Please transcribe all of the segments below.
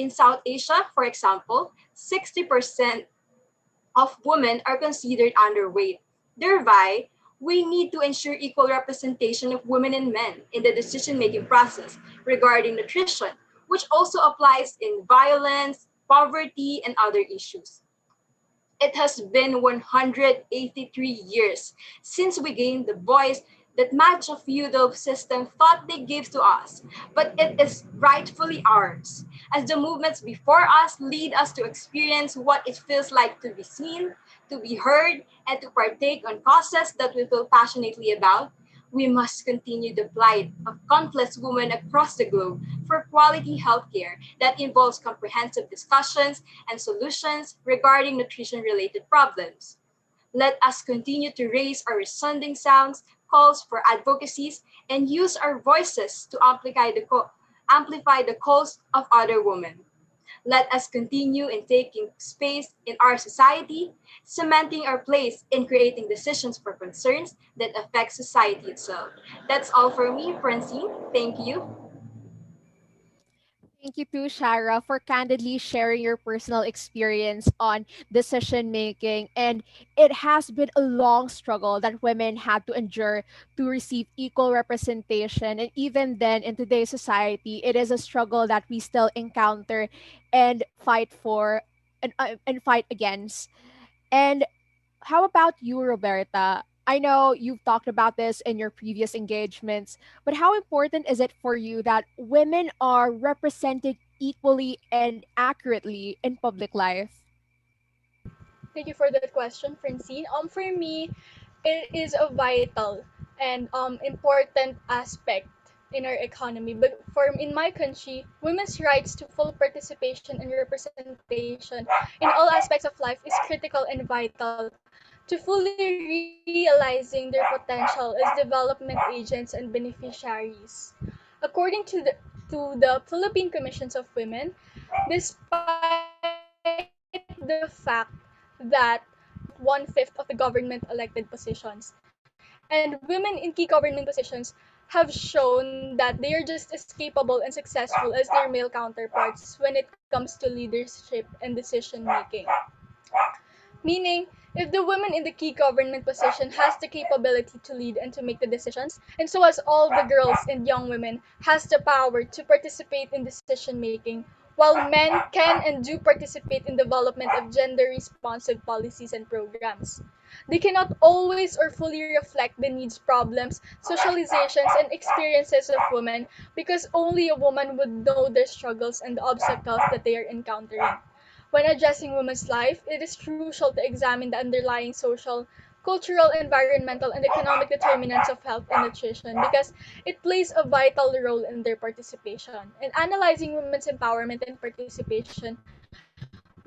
In South Asia, for example, 60% of women are considered underweight. Thereby, we need to ensure equal representation of women and men in the decision-making process regarding nutrition, which also applies in violence, poverty, and other issues. It has been 183 years since we gained the voice that much of feudal system thought they gave to us, but it is rightfully ours, as the movements before us lead us to experience what it feels like to be seen, to be heard, and to partake on causes that we feel passionately about. We must continue the plight of countless women across the globe for quality healthcare that involves comprehensive discussions and solutions regarding nutrition related problems. Let us continue to raise our resounding sounds, calls for advocacies, and use our voices to amplify the calls of other women. Let us continue in taking space in our society, cementing our place in creating decisions for concerns that affect society itself. That's all for me, Francine. Thank you. Thank you to Shara for candidly sharing your personal experience on decision making. And it has been a long struggle that women had to endure to receive equal representation. And even then, in today's society, it is a struggle that we still encounter and fight for and fight against. And how about you, Roberta? I know you've talked about this in your previous engagements, but how important is it for you that women are represented equally and accurately in public life? Thank you for that question, Francine. For me, it is a vital and important aspect in our economy. But for in my country, women's rights to full participation and representation in all aspects of life is critical and vital to fully realizing their potential as development agents and beneficiaries. According to the Philippine Commissions of Women, despite the fact that one-fifth of the government elected positions, and women in key government positions have shown that they are just as capable and successful as their male counterparts when it comes to leadership and decision making. Meaning, if the woman in the key government position has the capability to lead and to make the decisions, and so as all the girls and young women has the power to participate in decision making, while men can and do participate in development of gender responsive policies and programs. They cannot always or fully reflect the needs, problems, socializations, and experiences of women because only a woman would know their struggles and the obstacles that they are encountering. When addressing women's life, it is crucial to examine the underlying social, cultural, environmental, and economic determinants of health and nutrition because it plays a vital role in their participation. In analyzing women's empowerment and participation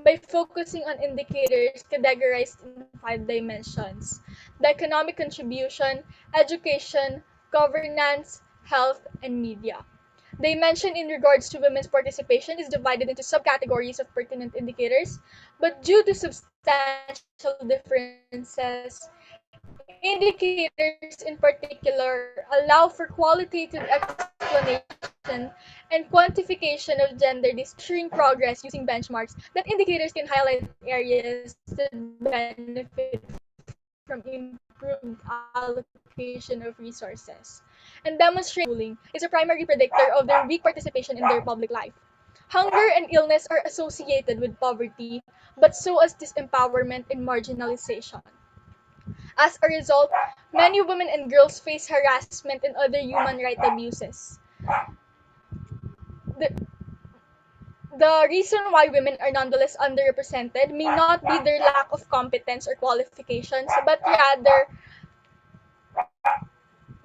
by focusing on indicators categorized in 5 dimensions: the economic contribution, education, governance, health, and media. Dimension in regards to women's participation is divided into subcategories of pertinent indicators, but due to substantial differences, indicators in particular allow for qualitative explanation and quantification of gender distribution, ensuring progress using benchmarks that indicators can highlight areas that benefit from improved allocation of resources and demonstrate that equitable ruling is a primary predictor of their weak participation in their public life. Hunger and illness are associated with poverty, but so is disempowerment and marginalization. As a result, many women and girls face harassment and other human rights abuses. The, the reason why women are nonetheless underrepresented may not be their lack of competence or qualifications, but rather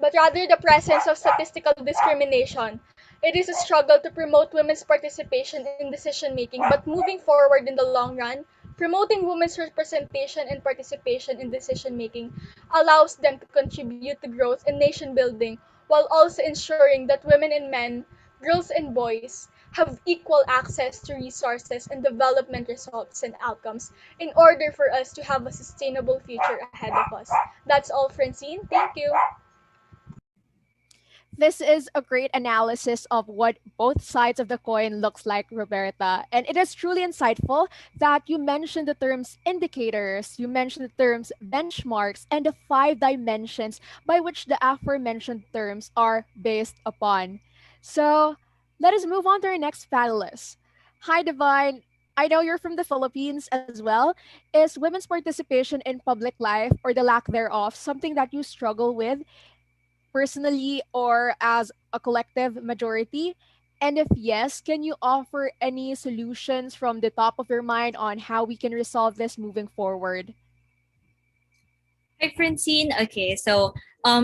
the presence of statistical discrimination. It is a struggle to promote women's participation in decision making, but moving forward in the long run, promoting women's representation and participation in decision making allows them to contribute to growth and nation building while also ensuring that women and men, girls and boys have equal access to resources and development results and outcomes in order for us to have a sustainable future ahead of us. That's all, Francine. Thank you. This is a great analysis of what both sides of the coin looks like, Roberta. And it is truly insightful that you mentioned the terms indicators, you mentioned the terms benchmarks, and the five dimensions by which the aforementioned terms are based upon. So let us move on to our next panelist. Hi, Divine. I know you're from the Philippines as well. Is women's participation in public life or the lack thereof something that you struggle with personally or as a collective majority? And if yes, can you offer any solutions from the top of your mind on how we can resolve this moving forward? Hi, Francine. Okay, so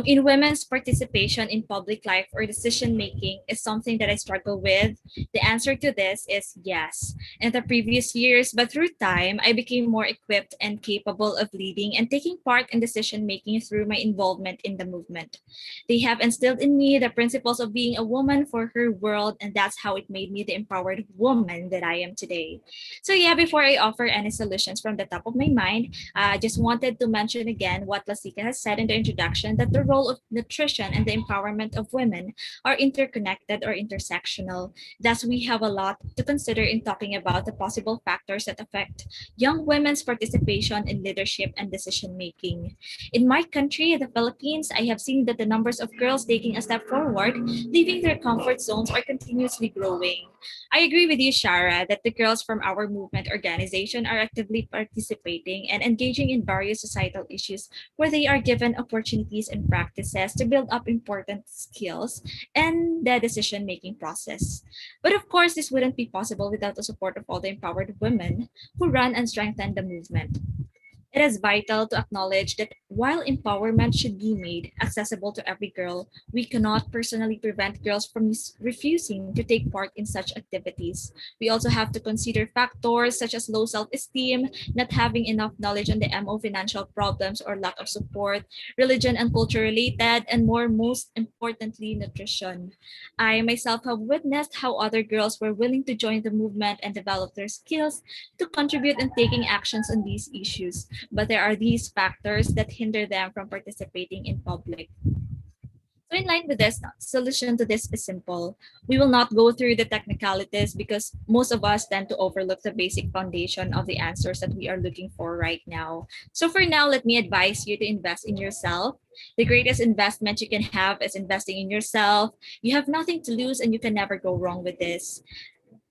in women's participation in public life or decision making is something that I struggle with. The answer to this is yes. In the previous years, but through time, I became more equipped and capable of leading and taking part in decision making through my involvement in the movement. They have instilled in me the principles of being a woman for her world, and that's how it made me the empowered woman that I am today. So, yeah, before I offer any solutions from the top of my mind, I just wanted to mention again what Lasika has said in the introduction, that the role of nutrition and the empowerment of women are interconnected or intersectional. Thus, we have a lot to consider in talking about the possible factors that affect young women's participation in leadership and decision making. In my country, the Philippines, I have seen that the numbers of girls taking a step forward, leaving their comfort zones, are continuously growing. I agree with you, Shara, that the girls from our movement organization are actively participating and engaging in various societal issues where they are given opportunities and practices to build up important skills and the decision making process. But of course, this wouldn't be possible without the support of all the empowered women who run and strengthen the movement. It is vital to acknowledge that while empowerment should be made accessible to every girl, we cannot personally prevent girls from refusing to take part in such activities. We also have to consider factors such as low self esteem, not having enough knowledge on the MO financial problems or lack of support, religion and culture related, and more, most importantly, nutrition. I myself have witnessed how other girls were willing to join the movement and develop their skills to contribute in taking actions on these issues, but there are these factors that hinder them from participating in public. So, in line with this, solution to this is simple. We will not go through the technicalities because most of us tend to overlook the basic foundation of the answers that we are looking for right now. So, for now, let me advise you to invest in yourself. The greatest investment you can have is investing in yourself. You have nothing to lose and you can never go wrong with this.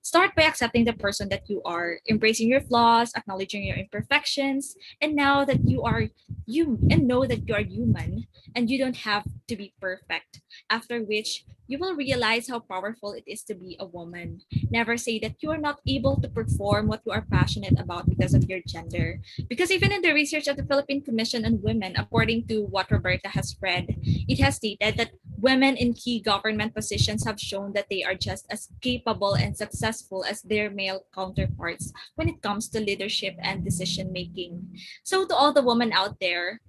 Start by accepting the person that you are, embracing your flaws, acknowledging your imperfections, and now that you are you and know that you are human and you don't have to be perfect. After which you will realize how powerful it is to be a woman. Never say that you are not able to perform what you are passionate about because of your gender. Because even in the research of the Philippine Commission on Women, according to what Roberta has read, it has stated that women in key government positions have shown that they are just as capable and successful as their male counterparts when it comes to leadership and decision making. So, to all the women out there,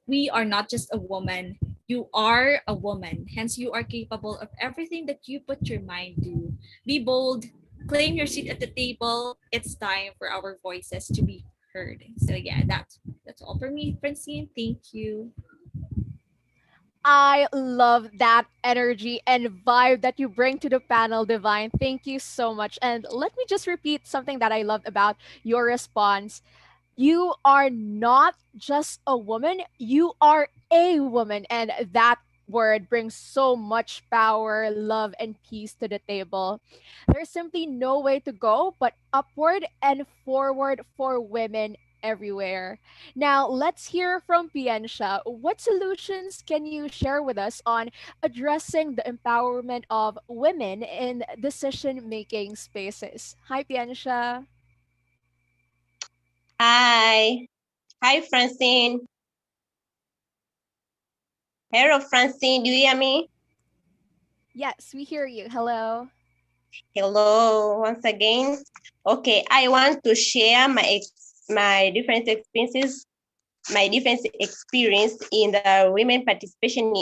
we are not just a woman. You are a woman. Hence, you are capable of everything that you put your mind to. Be bold, claim your seat at the table. It's time for our voices to be heard. So, yeah, that's all for me, Francine. Thank you. I love that energy and vibe that you bring to the panel, Divine. Thank you so much. And let me just repeat something that I loved about your response. You are not just a woman, you are a woman. And that word brings so much power, love, and peace to the table. There's simply no way to go but upward and forward for women everywhere. Now, let's hear from Piensha. What solutions can you share with us on addressing the empowerment of women in decision making spaces? Hi, Piensha. Hi. Hi, Francine. Hello, Francine. Do you hear me? Yes, we hear you. Hello. Hello, once again. Okay, I want to share my different experiences, my different experience in the women participation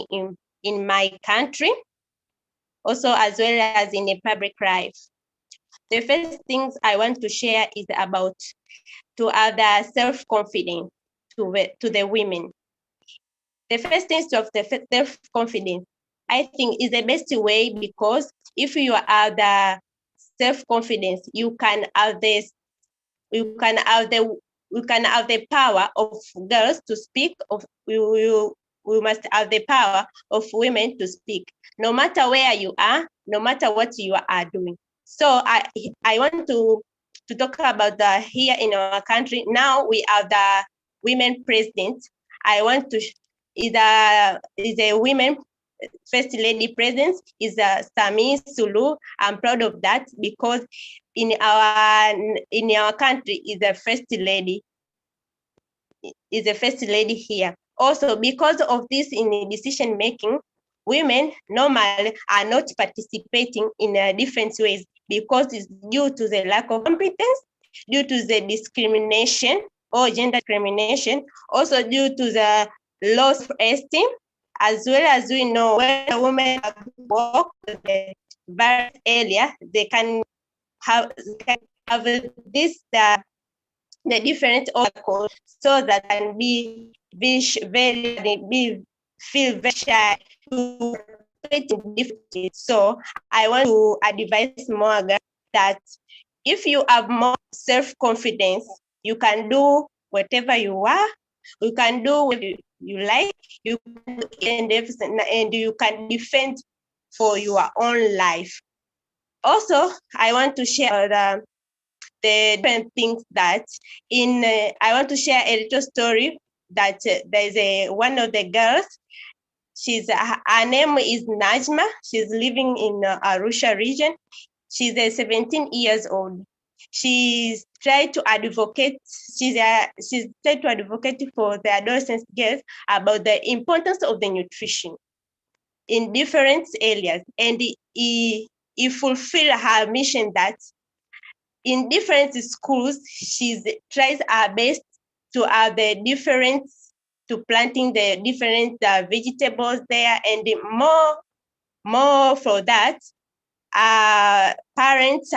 in my country, also as well as in the public life. The first things I want to share is about to have the self-confidence to the women. The first thing of the self-confidence I think is the best way, because if you have the self-confidence, you can have the power of girls to speak. We must have the power of women to speak, no matter where you are, no matter what you are doing. So I want to talk about the here in our country. Now we have the women president. I want to is a women first lady presence is Sami Sulu. I'm proud of that, because in our country is the first lady here. Also, because of this in decision making, women normally are not participating in different ways, because it's due to the lack of competence, due to the discrimination or gender discrimination, also due to the low esteem, as well as we know when a woman walk to the various area, they can have this the different obstacles, so that can be feel very shy to participate in different. So I want to advise more girls that if you have more self-confidence, you can do whatever you are, you can do what you like, you can do and you can defend for your own life. Also, I want to share the different things that I want to share a little story that there's one of the girls. Her name is Najma. She's living in Arusha region. She's 17 years old. She's tried to advocate. She's tried to advocate for the adolescent girls about the importance of the nutrition in different areas, and he fulfill her mission that in different schools, she tries her best to have the different, to planting the different vegetables there, and more for that, parents,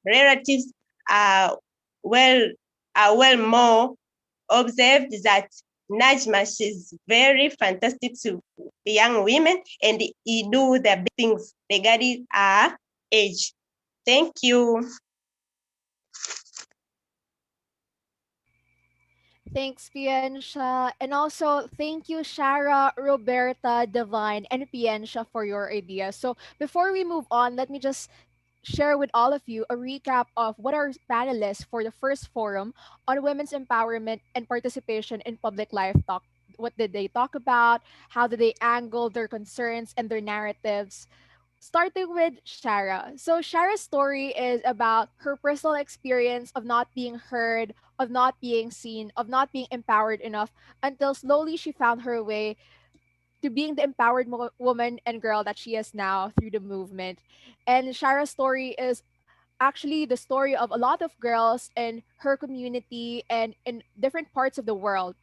relatives are well more observed that Najma, she's very fantastic to young women, and he do the big things regarding her age. Thank you. Thanks, Piensha. And also, thank you, Shara, Roberta, Divine, and Piensha for your ideas. So, before we move on, let me just share with all of you a recap of what our panelists for the first forum on women's empowerment and participation in public life talk. What did they talk about? How did they angle their concerns and their narratives? Starting with Shara. So Shara's story is about her personal experience of not being heard, of not being seen, of not being empowered enough until slowly she found her way to being the empowered woman and girl that she is now through the movement. And Shara's story is actually the story of a lot of girls in her community and in different parts of the world.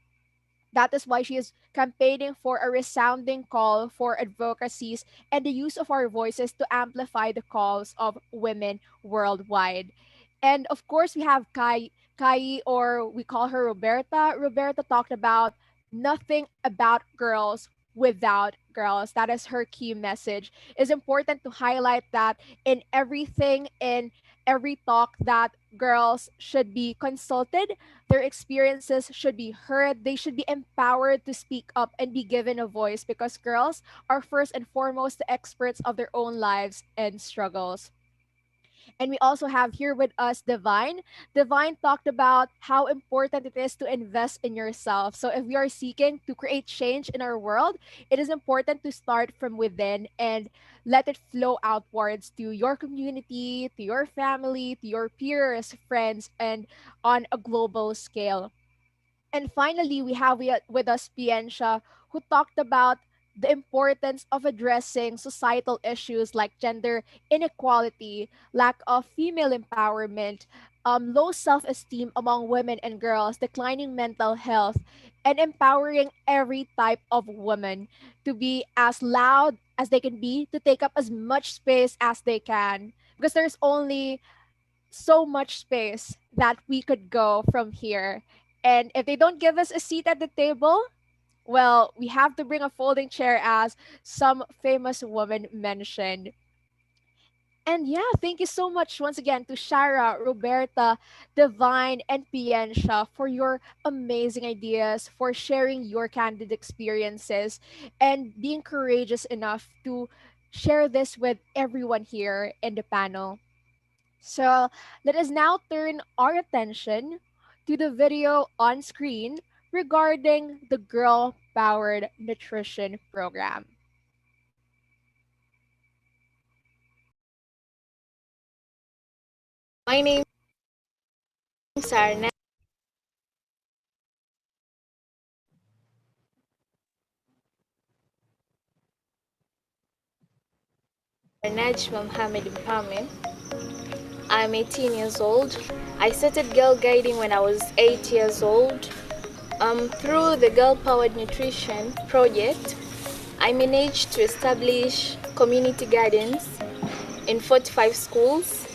That is why she is campaigning for a resounding call for advocacies and the use of our voices to amplify the calls of women worldwide. And of course, we have Kai, or we call her Roberta. Roberta talked about nothing about girls without girls. That is her key message. It's important to highlight that in everything, in every talk, that girls should be consulted, their experiences should be heard. They should be empowered to speak up and be given a voice, because girls are first and foremost the experts of their own lives and struggles. And we also have here with us Divine. Divine talked about how important it is to invest in yourself. So if we are seeking to create change in our world, it is important to start from within and let it flow outwards to your community, to your family, to your peers, friends, and on a global scale. And finally, we have with us Piensha, who talked about the importance of addressing societal issues like gender inequality, lack of female empowerment, low self esteem among women and girls, declining mental health, and empowering every type of woman to be as loud as they can be, to take up as much space as they can. Because there's only so much space that we could go from here. And if they don't give us a seat at the table, Well, we have to bring a folding chair, as some famous woman mentioned. And yeah, thank you so much once again to Shara, Roberta, Divine, and Piensha for your amazing ideas, for sharing your candid experiences, and being courageous enough to share this with everyone here in the panel. So let us now turn our attention to the video on screen regarding the Girl Powered Nutrition Program. My name is Sarna. Najma Mohammed Mohammed. I'm 18 years old. I started girl guiding when I was 8 years old. Through the Girl Powered Nutrition project, I managed to establish community gardens in 45 schools.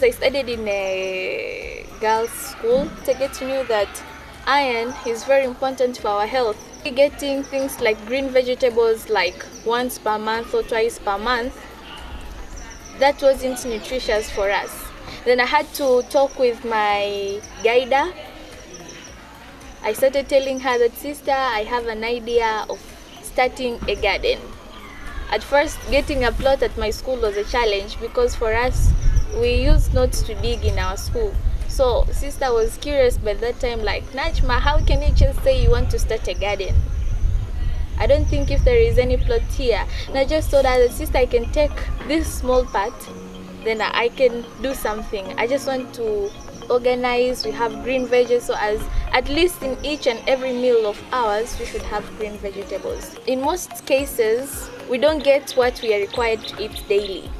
I studied in a girls' school. To get to know that iron is very important for our health. Getting things like green vegetables like once per month or twice per month, that wasn't nutritious for us. Then I had to talk with my guider. I started telling her that, sister, I have an idea of starting a garden. At first, getting a plot at my school was a challenge because for us, we used not to dig in our school. So sister was curious by that time, like, Najma, how can you just say you want to start a garden? I don't think if there is any plot here. And I just told her that, sister, I can take this small part, then I can do something. I just want to organize. We have green veggies, so as at least in each and every meal of ours, we should have green vegetables. In most cases, we don't get what we are required to eat daily.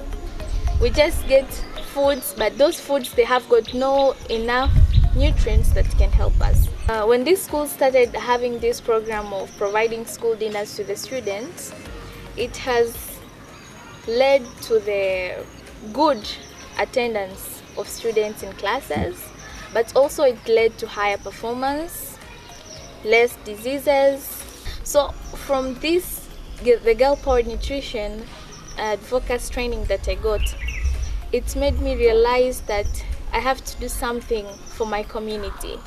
We just get foods, but those foods, they have got no enough nutrients that can help us. When this school started having this program of providing school dinners to the students, it has led to the good attendance of students in classes, but also it led to higher performance, less diseases. So from this, the Girl Powered Nutrition advocacy training that I got, it made me realize that I have to do something for my community.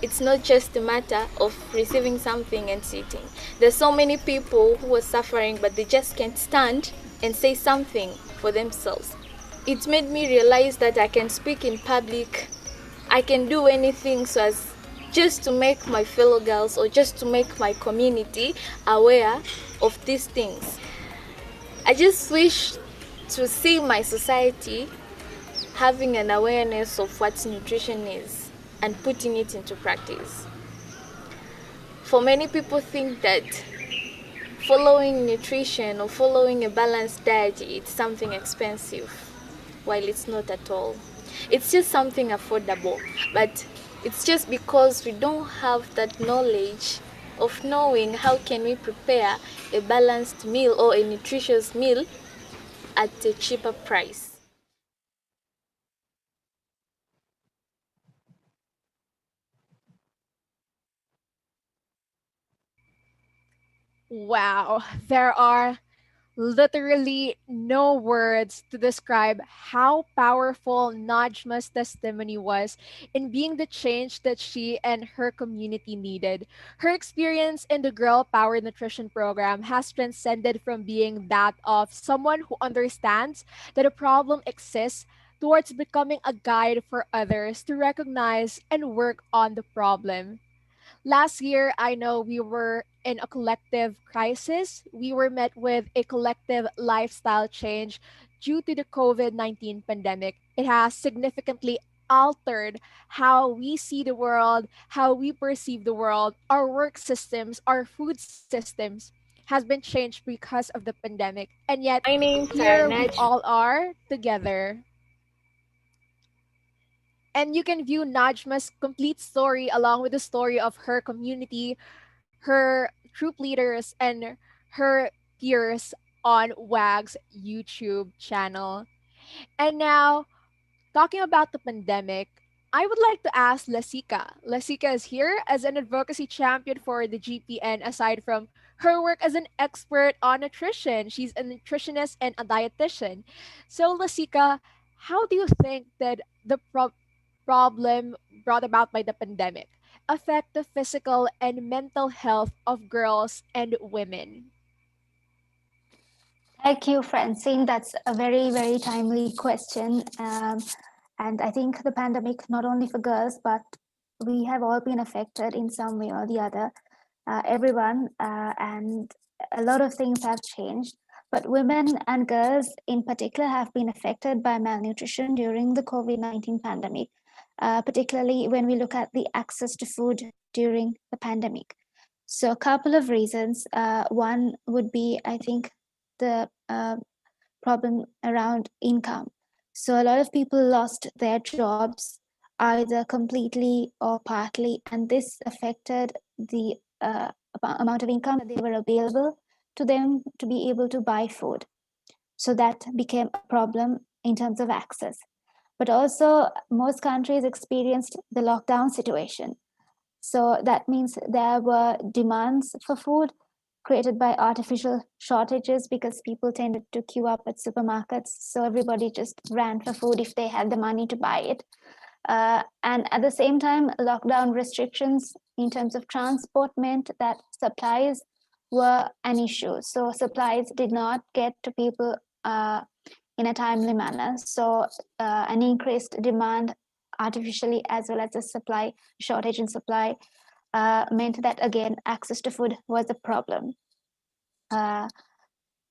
It's not just a matter of receiving something and sitting. There's so many people who are suffering, but they just can't stand and say something for themselves. It made me realize that I can speak in public. I can do anything so as just to make my fellow girls or just to make my community aware of these things. I just wish to see my society having an awareness of what nutrition is and putting it into practice. For many people think that following nutrition or following a balanced diet, it's something expensive, while it's not at all. It's just something affordable, but it's just because we don't have that knowledge of knowing how can we prepare a balanced meal or a nutritious meal at a cheaper price. Wow, there are literally no words to describe how powerful Najma's testimony was in being the change that she and her community needed. Her experience in the Girl Power Nutrition Program has transcended from being that of someone who understands that a problem exists towards becoming a guide for others to recognize and work on the problem. Last year, I know we were in a collective crisis. We were met with a collective lifestyle change due to the COVID 19 pandemic. It has significantly altered how we see the world, how we perceive the world, our work systems, our food systems has been changed because of the pandemic. And yet, My name is here we Najma. all are together. And you can view Najma's complete story along with the story of her community, her troop leaders, and her peers on WAG's YouTube channel. And now, talking about the pandemic, I would like to ask Lasika. Lasika is here as an advocacy champion for the GPN aside from her work as an expert on nutrition. She's a nutritionist and a dietitian. So, Lasika, how do you think that the problem brought about by the pandemic affect the physical and mental health of girls and women? Thank you, Francine. That's a very, very timely question. And I think the pandemic, not only for girls, but we have all been affected in some way or the other, everyone, and a lot of things have changed. But women and girls in particular have been affected by malnutrition during the COVID-19 pandemic, particularly when we look at the access to food during the pandemic. So, a couple of reasons. One would be, I think, the problem around income. So a lot of people lost their jobs either completely or partly, and this affected the amount of income that they were available to them to be able to buy food. So that became a problem in terms of access. But also, most countries experienced the lockdown situation. So that means there were demands for food created by artificial shortages because people tended to queue up at supermarkets. So everybody just ran for food if they had the money to buy it. And at the same time, lockdown restrictions in terms of transport meant that supplies were an issue. So supplies did not get to people in a timely manner. So an increased demand artificially as well as a supply shortage in supply meant that again access to food was a problem.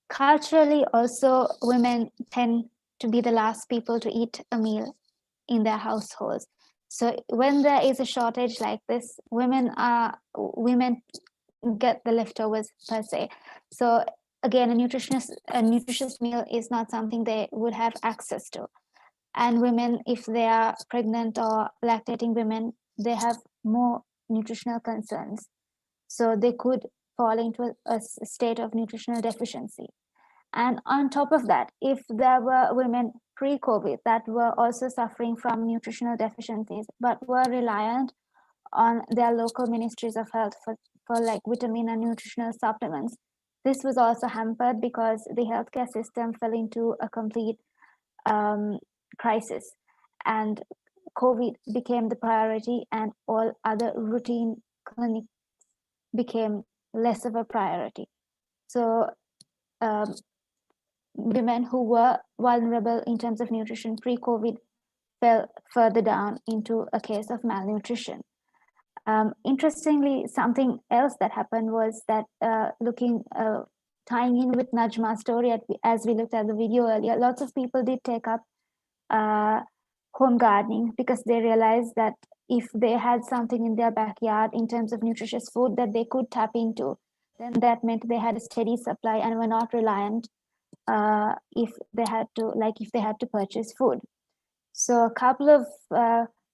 Culturally also women tend to be the last people to eat a meal in their households. So when there is a shortage like this, women get the leftovers per se. So again, a nutritious meal is not something they would have access to. And women, if they are pregnant or lactating women, they have more nutritional concerns. So they could fall into a state of nutritional deficiency. And on top of that, if there were women pre-COVID that were also suffering from nutritional deficiencies, but were reliant on their local ministries of health for like vitamin and nutritional supplements, this was also hampered because the healthcare system fell into a complete crisis. And COVID became the priority, and all other routine clinics became less of a priority. So women who were vulnerable in terms of nutrition pre-COVID fell further down into a case of malnutrition. Interestingly, something else that happened was that tying in with Najma's story as we looked at the video earlier, lots of people did take up home gardening because they realized that if they had something in their backyard in terms of nutritious food that they could tap into, then that meant they had a steady supply and were not reliant if they had to purchase food. So a couple of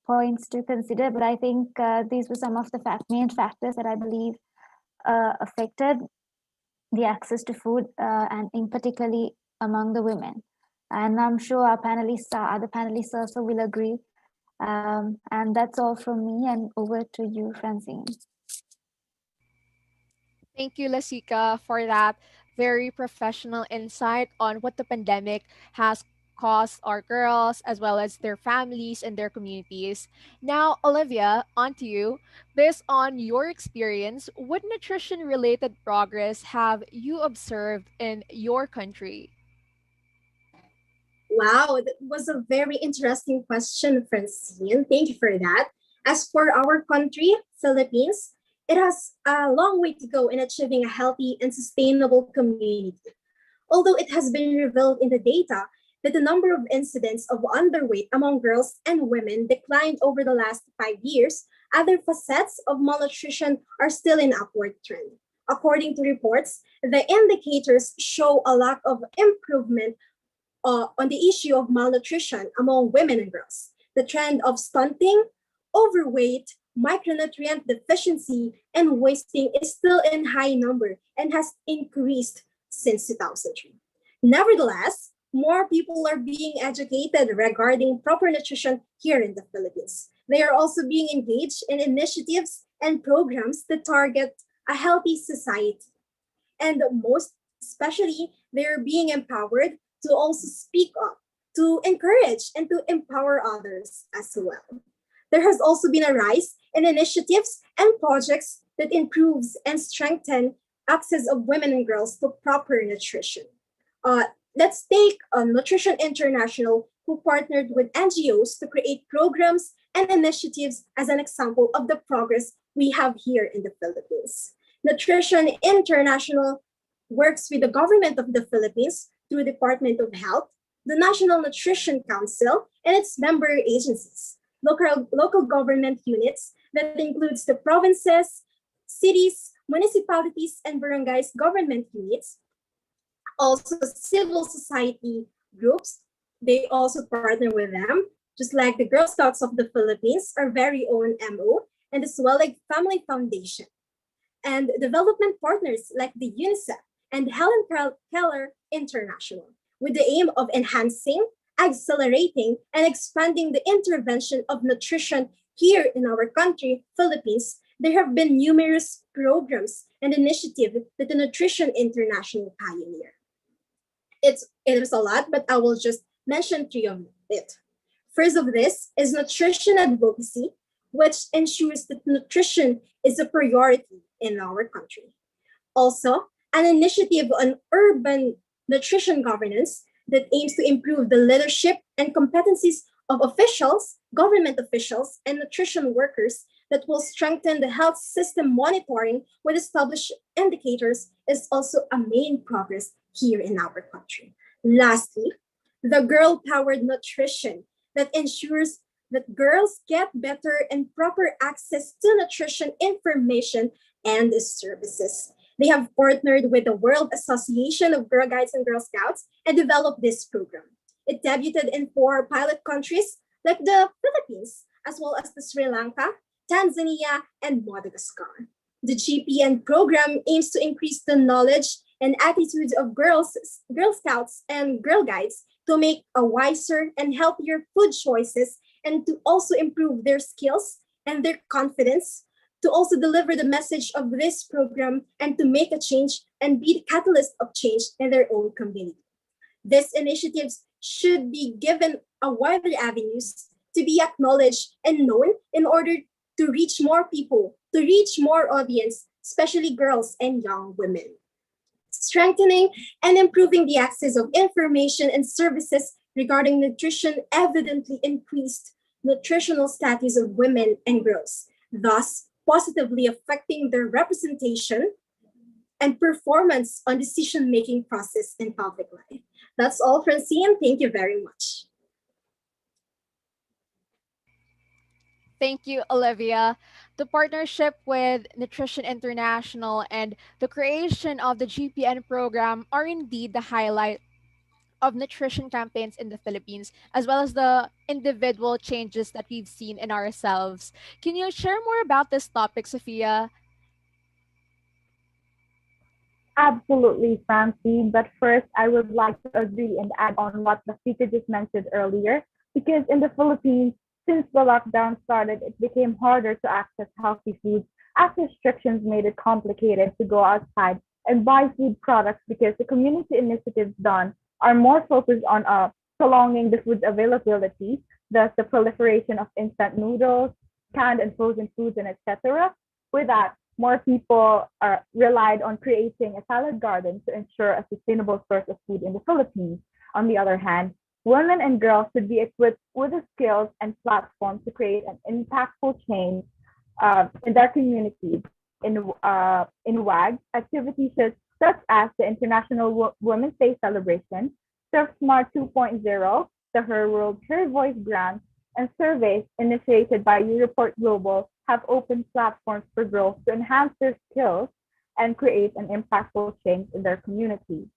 points to consider, but I think these were some of the main factors that I believe affected the access to food, and in particularly among the women. And I'm sure our other panelists also will agree. And that's all from me, and over to you, Francine. Thank you, Lasika, for that very professional insight on what the pandemic has caused our girls as well as their families and their communities. Now, Olivia, on to you. Based on your experience, what nutrition related progress have you observed in your country? Wow, that was a very interesting question, Francine. Thank you for that. As for our country, Philippines, it has a long way to go in achieving a healthy and sustainable community. Although it has been revealed in the data that the number of incidents of underweight among girls and women declined over the last 5 years, other facets of malnutrition are still in upward trend. According to reports, the indicators show a lack of improvement on the issue of malnutrition among women and girls. The trend of stunting, overweight, micronutrient deficiency, and wasting is still in high number and has increased since 2003. Nevertheless, more people are being educated regarding proper nutrition here in the Philippines. They are also being engaged in initiatives and programs that target a healthy society. And most especially, they're being empowered to also speak up, to encourage and to empower others as well. There has also been a rise in initiatives and projects that improves and strengthen access of women and girls to proper nutrition. Uh, let's take Nutrition International, who partnered with NGOs to create programs and initiatives as an example of the progress we have here in the Philippines. Nutrition International works with the government of the Philippines through Department of Health, the National Nutrition Council, and its member agencies, local government units that includes the provinces, cities, municipalities, and barangays government units, also civil society groups. They also partner with them, just like the Girl Scouts of the Philippines, our very own MO, and as well like Family Foundation and development partners like the UNICEF and Keller International, with the aim of enhancing, accelerating, and expanding the intervention of nutrition here in our country, Philippines. There have been numerous programs and initiatives that the Nutrition International pioneer. It is a lot, but I will just mention three of it. First of this is nutrition advocacy, which ensures that nutrition is a priority in our country. Also, an initiative on urban nutrition governance that aims to improve the leadership and competencies of officials, government officials, and nutrition workers that will strengthen the health system monitoring with established indicators is also a main progress here in our country. Lastly, the girl powered nutrition that ensures that girls get better and proper access to nutrition information and services. They have partnered with the World Association of Girl Guides and Girl Scouts and developed this program. It debuted in 4 pilot countries like the Philippines, as well as the Sri Lanka, Tanzania, and Madagascar. The GPN program aims to increase the knowledge and attitudes of Girl Scouts, and Girl Guides to make a wiser and healthier food choices and to also improve their skills and their confidence, to also deliver the message of this program and to make a change and be the catalyst of change in their own community. These initiatives should be given a wider avenues to be acknowledged and known in order to reach more people, to reach more audience, especially girls and young women. Strengthening and improving the access of information and services regarding nutrition evidently increased nutritional status of women and girls, thus positively affecting their representation and performance on decision-making process in public life. That's all, Francine. Thank you very much. Thank you, Olivia. The partnership with Nutrition International and the creation of the GPN program are indeed the highlight of nutrition campaigns in the Philippines, as well as the individual changes that we've seen in ourselves. Can you share more about this topic, Sophia? Absolutely, Francine. But first, I would like to agree and add on what the speaker just mentioned earlier. Because in the Philippines, since the lockdown started, it became harder to access healthy foods as restrictions made it complicated to go outside and buy food products because the community initiatives done are more focused on prolonging the food's availability, thus the proliferation of instant noodles, canned and frozen foods, and etc. With that, more people relied on creating a salad garden to ensure a sustainable source of food in the Philippines. On the other hand, women and girls should be equipped with the skills and platforms to create an impactful change in their communities. In WAG, activities such as the International Women's Day celebration, Surf Smart 2.0, the Her World, Her Voice grant, and surveys initiated by Europort Global have opened platforms for girls to enhance their skills and create an impactful change in their community.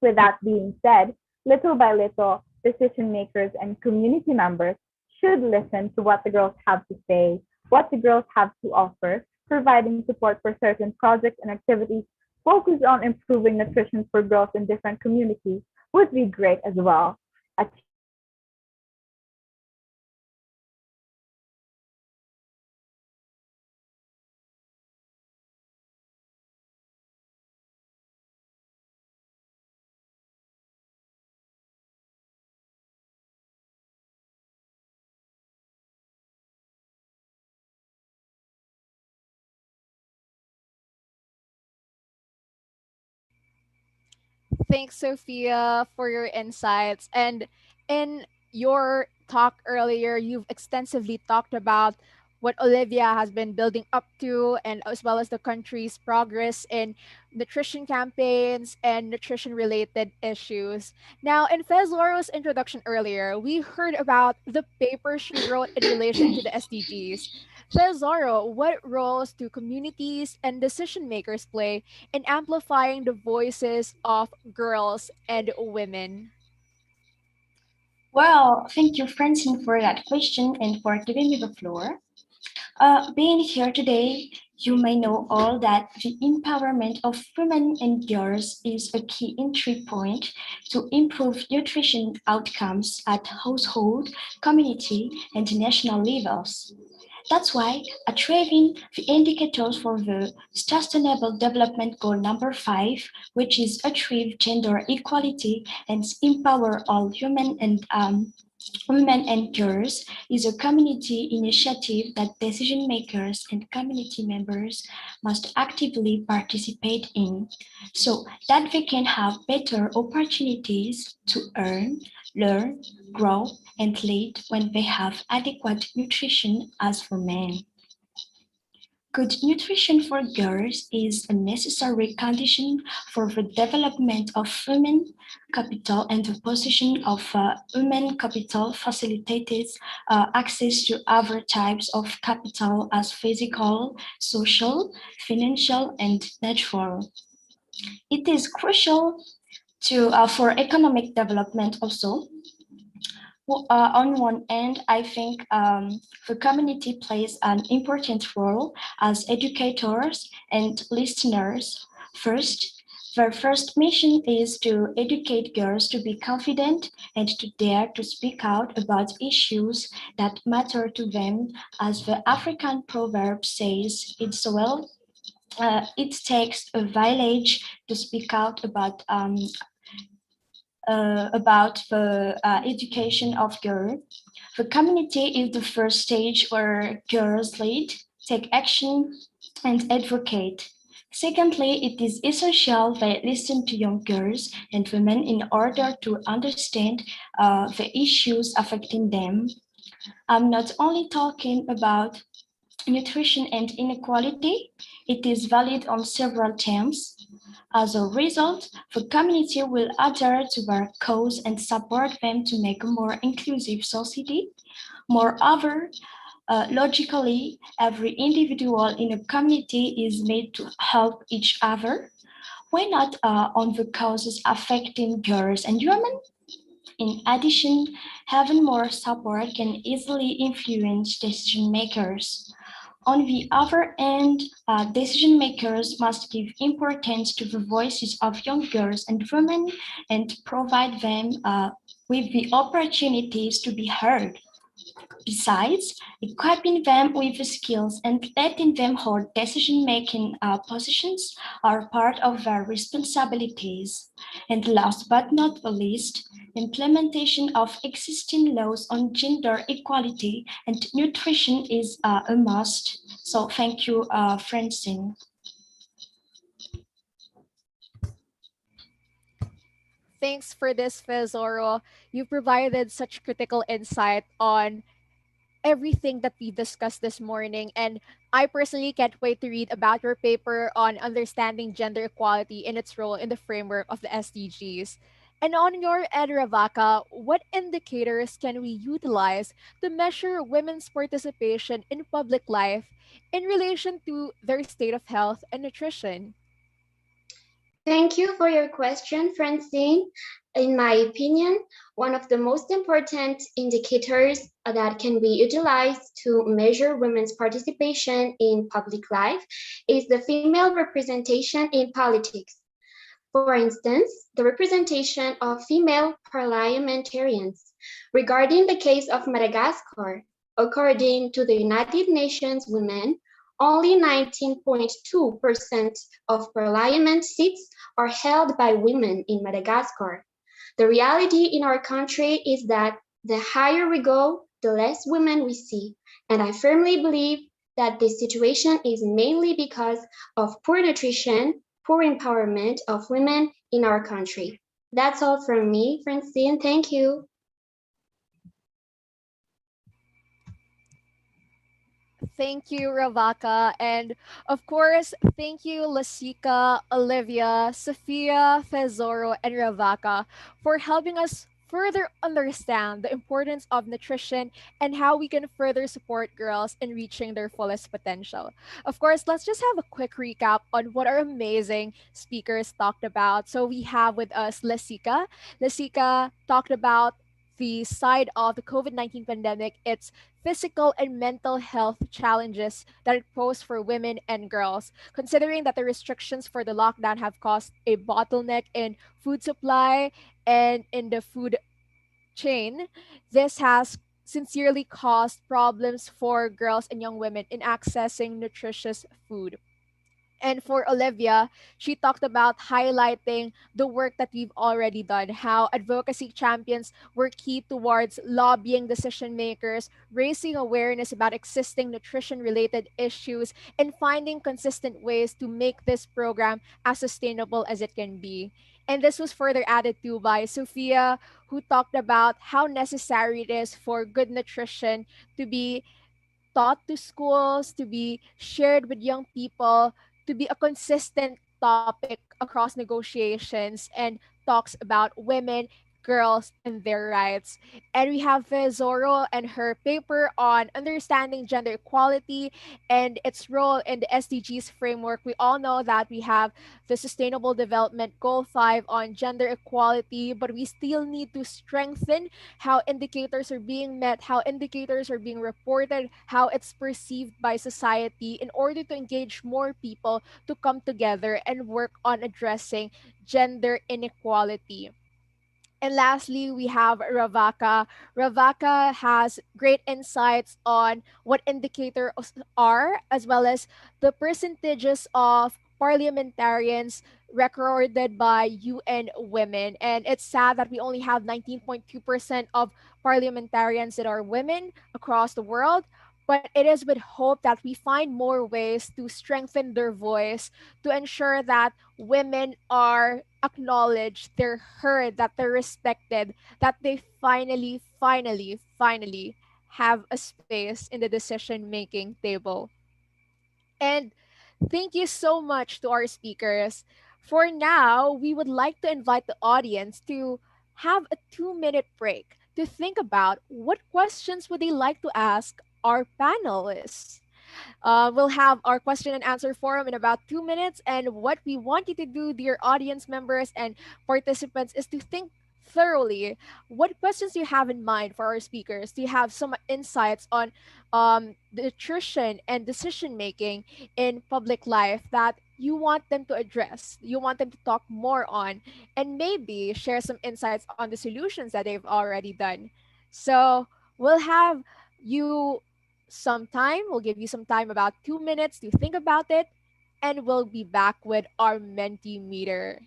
With that being said, little by little, decision makers and community members should listen to what the girls have to say, what the girls have to offer, providing support for certain projects and activities focused on improving nutrition for girls in different communities would be great as well. Thanks, Sophia, for your insights. And in your talk earlier, you've extensively talked about what Olivia has been building up to, and as well as the country's progress in nutrition campaigns and nutrition related issues. Now, in Fezloro's introduction earlier, we heard about the paper she wrote in relation to the SDGs. Fezloro, what roles do communities and decision makers play in amplifying the voices of girls and women? Well, thank you, Francine, for that question and for giving me the floor. Being here today, you may know all that the empowerment of women and girls is a key entry point to improve nutrition outcomes at household, community, and national levels. That's why achieving the indicators for the Sustainable Development Goal number 5, which is achieve gender equality and empower all women and girls, is a community initiative that decision makers and community members must actively participate in so that they can have better opportunities to earn, learn, grow, and lead when they have adequate nutrition as for men. Good nutrition for girls is a necessary condition for the development of human capital, and the position of human capital facilitates access to other types of capital as physical, social, financial, and natural. It is crucial for economic development also. Well, on one end, I think the community plays an important role as educators and listeners. First, their first mission is to educate girls to be confident and to dare to speak out about issues that matter to them. As the African proverb says, it takes a village to speak out about the education of girls. The community is the first stage where girls lead, take action, and advocate. Secondly, it is essential they listen to young girls and women in order to understand the issues affecting them. I'm not only talking about nutrition and inequality, it is valid on several terms. As a result, the community will adhere to their cause and support them to make a more inclusive society. Moreover, logically, every individual in a community is made to help each other. Why not on the causes affecting girls and women? In addition, having more support can easily influence decision makers. On the other hand, decision makers must give importance to the voices of young girls and women and provide them with the opportunities to be heard. Besides, equipping them with the skills and letting them hold decision-making positions are part of their responsibilities. And last but not the least, implementation of existing laws on gender equality and nutrition is a must. So thank you, Francine. Thanks for this, Fezoro. You provided such critical insight on everything that we discussed this morning. And I personally can't wait to read about your paper on understanding gender equality and its role in the framework of the SDGs. And on your end, Ravaka, what indicators can we utilize to measure women's participation in public life in relation to their state of health and nutrition? Thank you for your question, Francine. In my opinion, one of the most important indicators that can be utilized to measure women's participation in public life is the female representation in politics. For instance, the representation of female parliamentarians. Regarding the case of Madagascar, according to the United Nations Women, only 19.2% of parliament seats are held by women in Madagascar. The reality in our country is that the higher we go, the less women we see. And I firmly believe that this situation is mainly because of poor nutrition, poor empowerment of women in our country. That's all from me, Francine. Thank you. Thank you, Ravaka. And of course, thank you, Lasika, Olivia, Sophia, Fezoro, and Ravaka for helping us further understand the importance of nutrition and how we can further support girls in reaching their fullest potential. Of course, let's just have a quick recap on what our amazing speakers talked about. So we have with us Lasika. Lasika talked about the side of the COVID-19 pandemic, its physical and mental health challenges that it posed for women and girls, considering that the restrictions for the lockdown have caused a bottleneck in food supply and in the food chain. This has sincerely caused problems for girls and young women in accessing nutritious food. And for Olivia, she talked about highlighting the work that we've already done, how advocacy champions were key towards lobbying decision makers, raising awareness about existing nutrition related issues, and finding consistent ways to make this program as sustainable as it can be. And this was further added to by Sophia, who talked about how necessary it is for good nutrition to be taught to schools, to be shared with young people, to be a consistent topic across negotiations and talks about women, girls, and their rights. And we have Zoro and her paper on understanding gender equality and its role in the SDGs framework. We all know that we have the Sustainable Development Goal 5 on gender equality, but we still need to strengthen how indicators are being met, how indicators are being reported, how it's perceived by society in order to engage more people to come together and work on addressing gender inequality. And lastly, we have Ravaka. Ravaka has great insights on what indicators are, as well as the percentages of parliamentarians recorded by UN women. And it's sad that we only have 19.2% of parliamentarians that are women across the world. But it is with hope that we find more ways to strengthen their voice to ensure that women are acknowledged, they're heard, that they're respected, that they finally have a space in the decision making table. And thank you so much to our speakers. For now, we would like to invite the audience to have a 2-minute break to think about what questions would they like to ask our panelists. We'll have our question and answer forum in about 2 minutes. And what we want you to do, dear audience members and participants, is to think thoroughly what questions do you have in mind for our speakers. Do you have some insights on nutrition and decision making in public life that you want them to address, you want them to talk more on, and maybe share some insights on the solutions that they've already done? So we'll have you some time. We'll give you some time, about 2 minutes, to think about it, and we'll be back with our Mentimeter.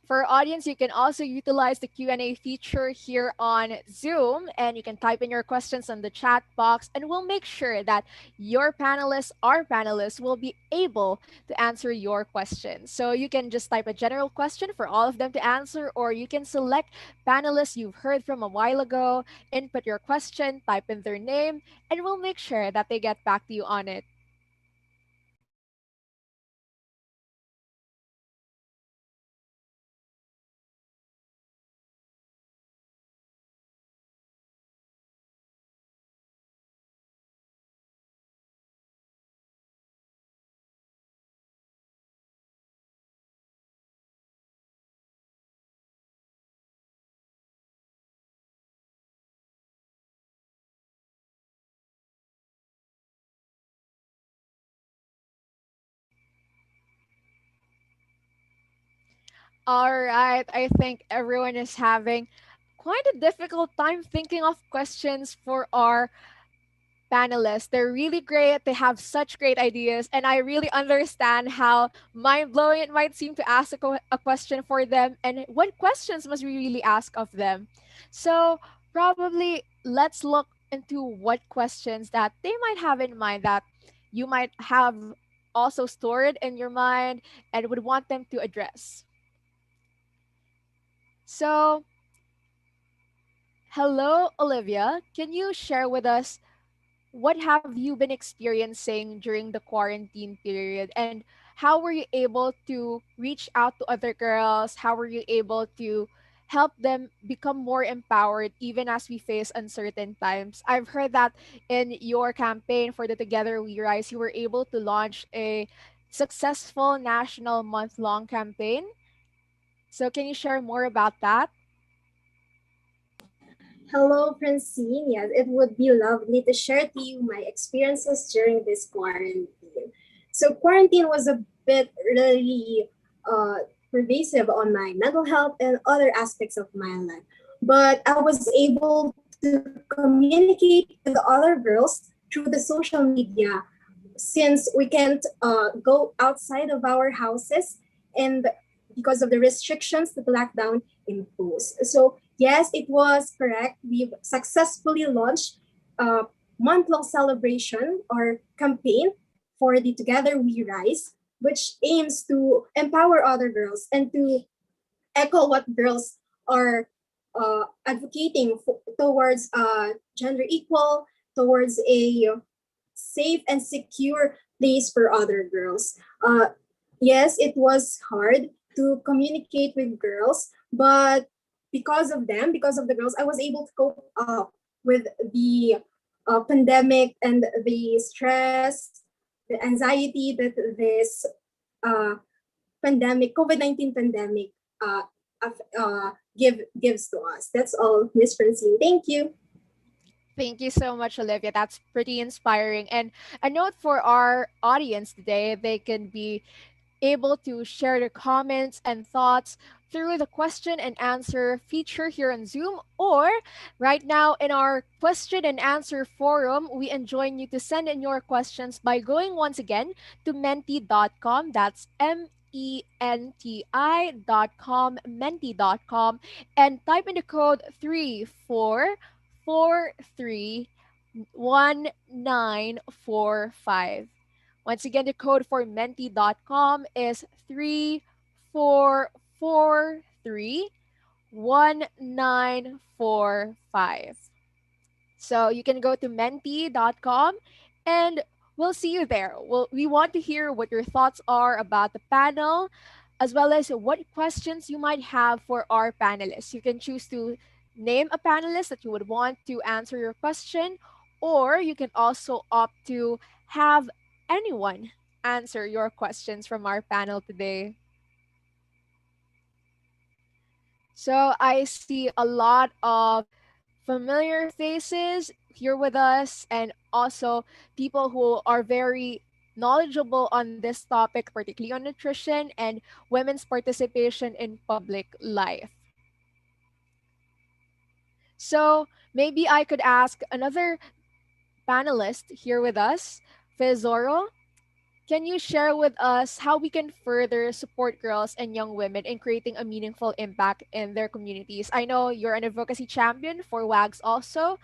For our audience, you can also utilize the Q&A feature here on Zoom, and you can type in your questions on the chat box, and we'll make sure that your panelists, our panelists, will be able to answer your questions. So you can just type a general question for all of them to answer, or you can select panelists you've heard from a while ago, input your question, type in their name, and we'll make sure that they get back to you on it. All right. I think everyone is having quite a difficult time thinking of questions for our panelists. They're really great. They have such great ideas. And I really understand how mind blowing it might seem to ask a question for them and what questions must we really ask of them. So, probably let's look into what questions that they might have in mind that you might have also stored in your mind and would want them to address. So, hello, Olivia. Can you share with us what have you been experiencing during the quarantine period, and how were you able to reach out to other girls? How were you able to help them become more empowered even as we face uncertain times? I've heard that in your campaign for the Together We Rise, you were able to launch a successful national month-long campaign. So can you share more about that? Hello, Francine. Yes, it would be lovely to share to you my experiences during this quarantine. So, quarantine was a bit really pervasive on my mental health and other aspects of my life. But I was able to communicate with other girls through the social media since we can't go outside of our houses and because of the restrictions that the lockdown imposed. So yes, it was correct. We've successfully launched a month-long celebration or campaign for the Together We Rise, which aims to empower other girls and to echo what girls are advocating towards gender equal, towards a safe and secure place for other girls. Yes, it was hard to communicate with girls, but because of them, because of the girls, I was able to cope up with the pandemic and the stress, the anxiety that this uh, pandemic, COVID-19 pandemic, gives to us. That's all, Miss Francine. Thank you. Thank you so much, Olivia. That's pretty inspiring. And a note for our audience today, they can be able to share their comments and thoughts through the question and answer feature here on Zoom, or right now in our question and answer forum. We enjoin you to send in your questions by going once again to menti.com. That's menti.com, menti.com, and type in the code 34431945. Once again, the code for menti.com is 34431945. So you can go to menti.com and we'll see you there. We want to hear what your thoughts are about the panel, as well as what questions you might have for our panelists. You can choose to name a panelist that you would want to answer your question, or you can also opt to have anyone answer your questions from our panel today. So I see a lot of familiar faces here with us, and also people who are very knowledgeable on this topic, particularly on nutrition and women's participation in public life. So maybe I could ask another panelist here with us, Fezoro. Can you share with us how we can further support girls and young women in creating a meaningful impact in their communities? I know you're an advocacy champion for WAGs also,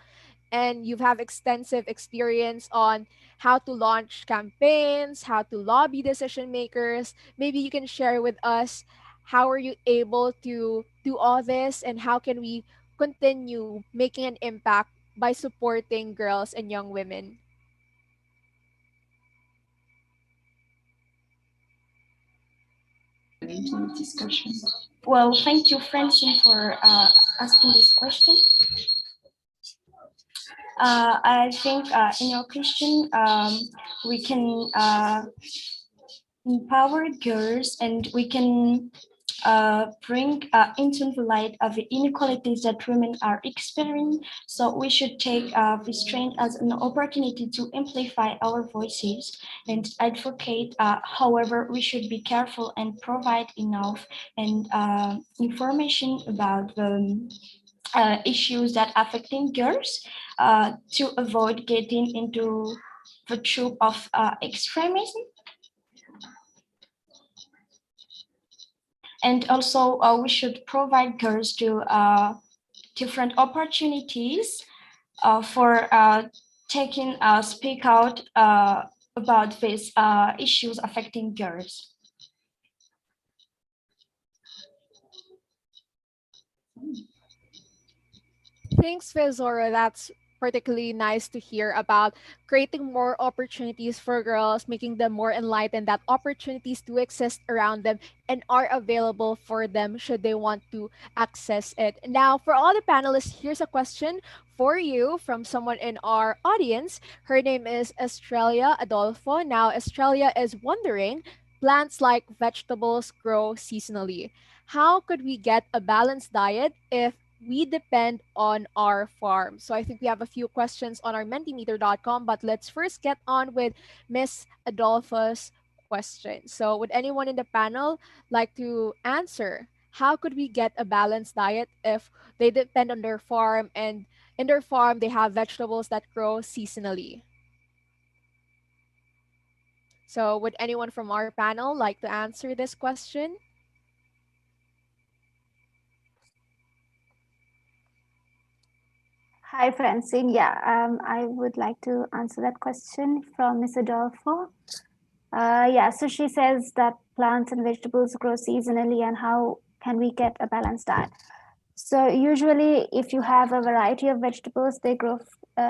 and you have extensive experience on how to launch campaigns, how to lobby decision makers. Maybe you can share with us how are you able to do all this, and how can we continue making an impact by supporting girls and young women? Into discussion. Well, thank you, Francine, for asking this question. I think in your question, we can empower girls and we can bring into the light of the inequalities that women are experiencing. So we should take this trend as an opportunity to amplify our voices and advocate. However, we should be careful and provide enough and information about the issues that affecting girls to avoid getting into the troop of extremism. And also, we should provide girls to different opportunities for taking speak out about these issues affecting girls. Thanks, Fezora. That's particularly nice to hear about creating more opportunities for girls, making them more enlightened, that opportunities do exist around them and are available for them should they want to access it. Now, for all the panelists, here's a question for you from someone in our audience. Her name is Estrella Adolfo. Now, Estrella is wondering, plants like vegetables grow seasonally. How could we get a balanced diet if we depend on our farm? So I think we have a few questions on our mentimeter.com, but let's first get on with Miss Adolfo's question. So would anyone in the panel like to answer? How could we get a balanced diet if they depend on their farm and in their farm they have vegetables that grow seasonally? So would anyone from our panel like to answer this question? Hi, Francine. Yeah, I would like to answer that question from Ms. Adolfo. Yeah, so she says that plants and vegetables grow seasonally, and how can we get a balanced diet? So usually, if you have a variety of vegetables, they grow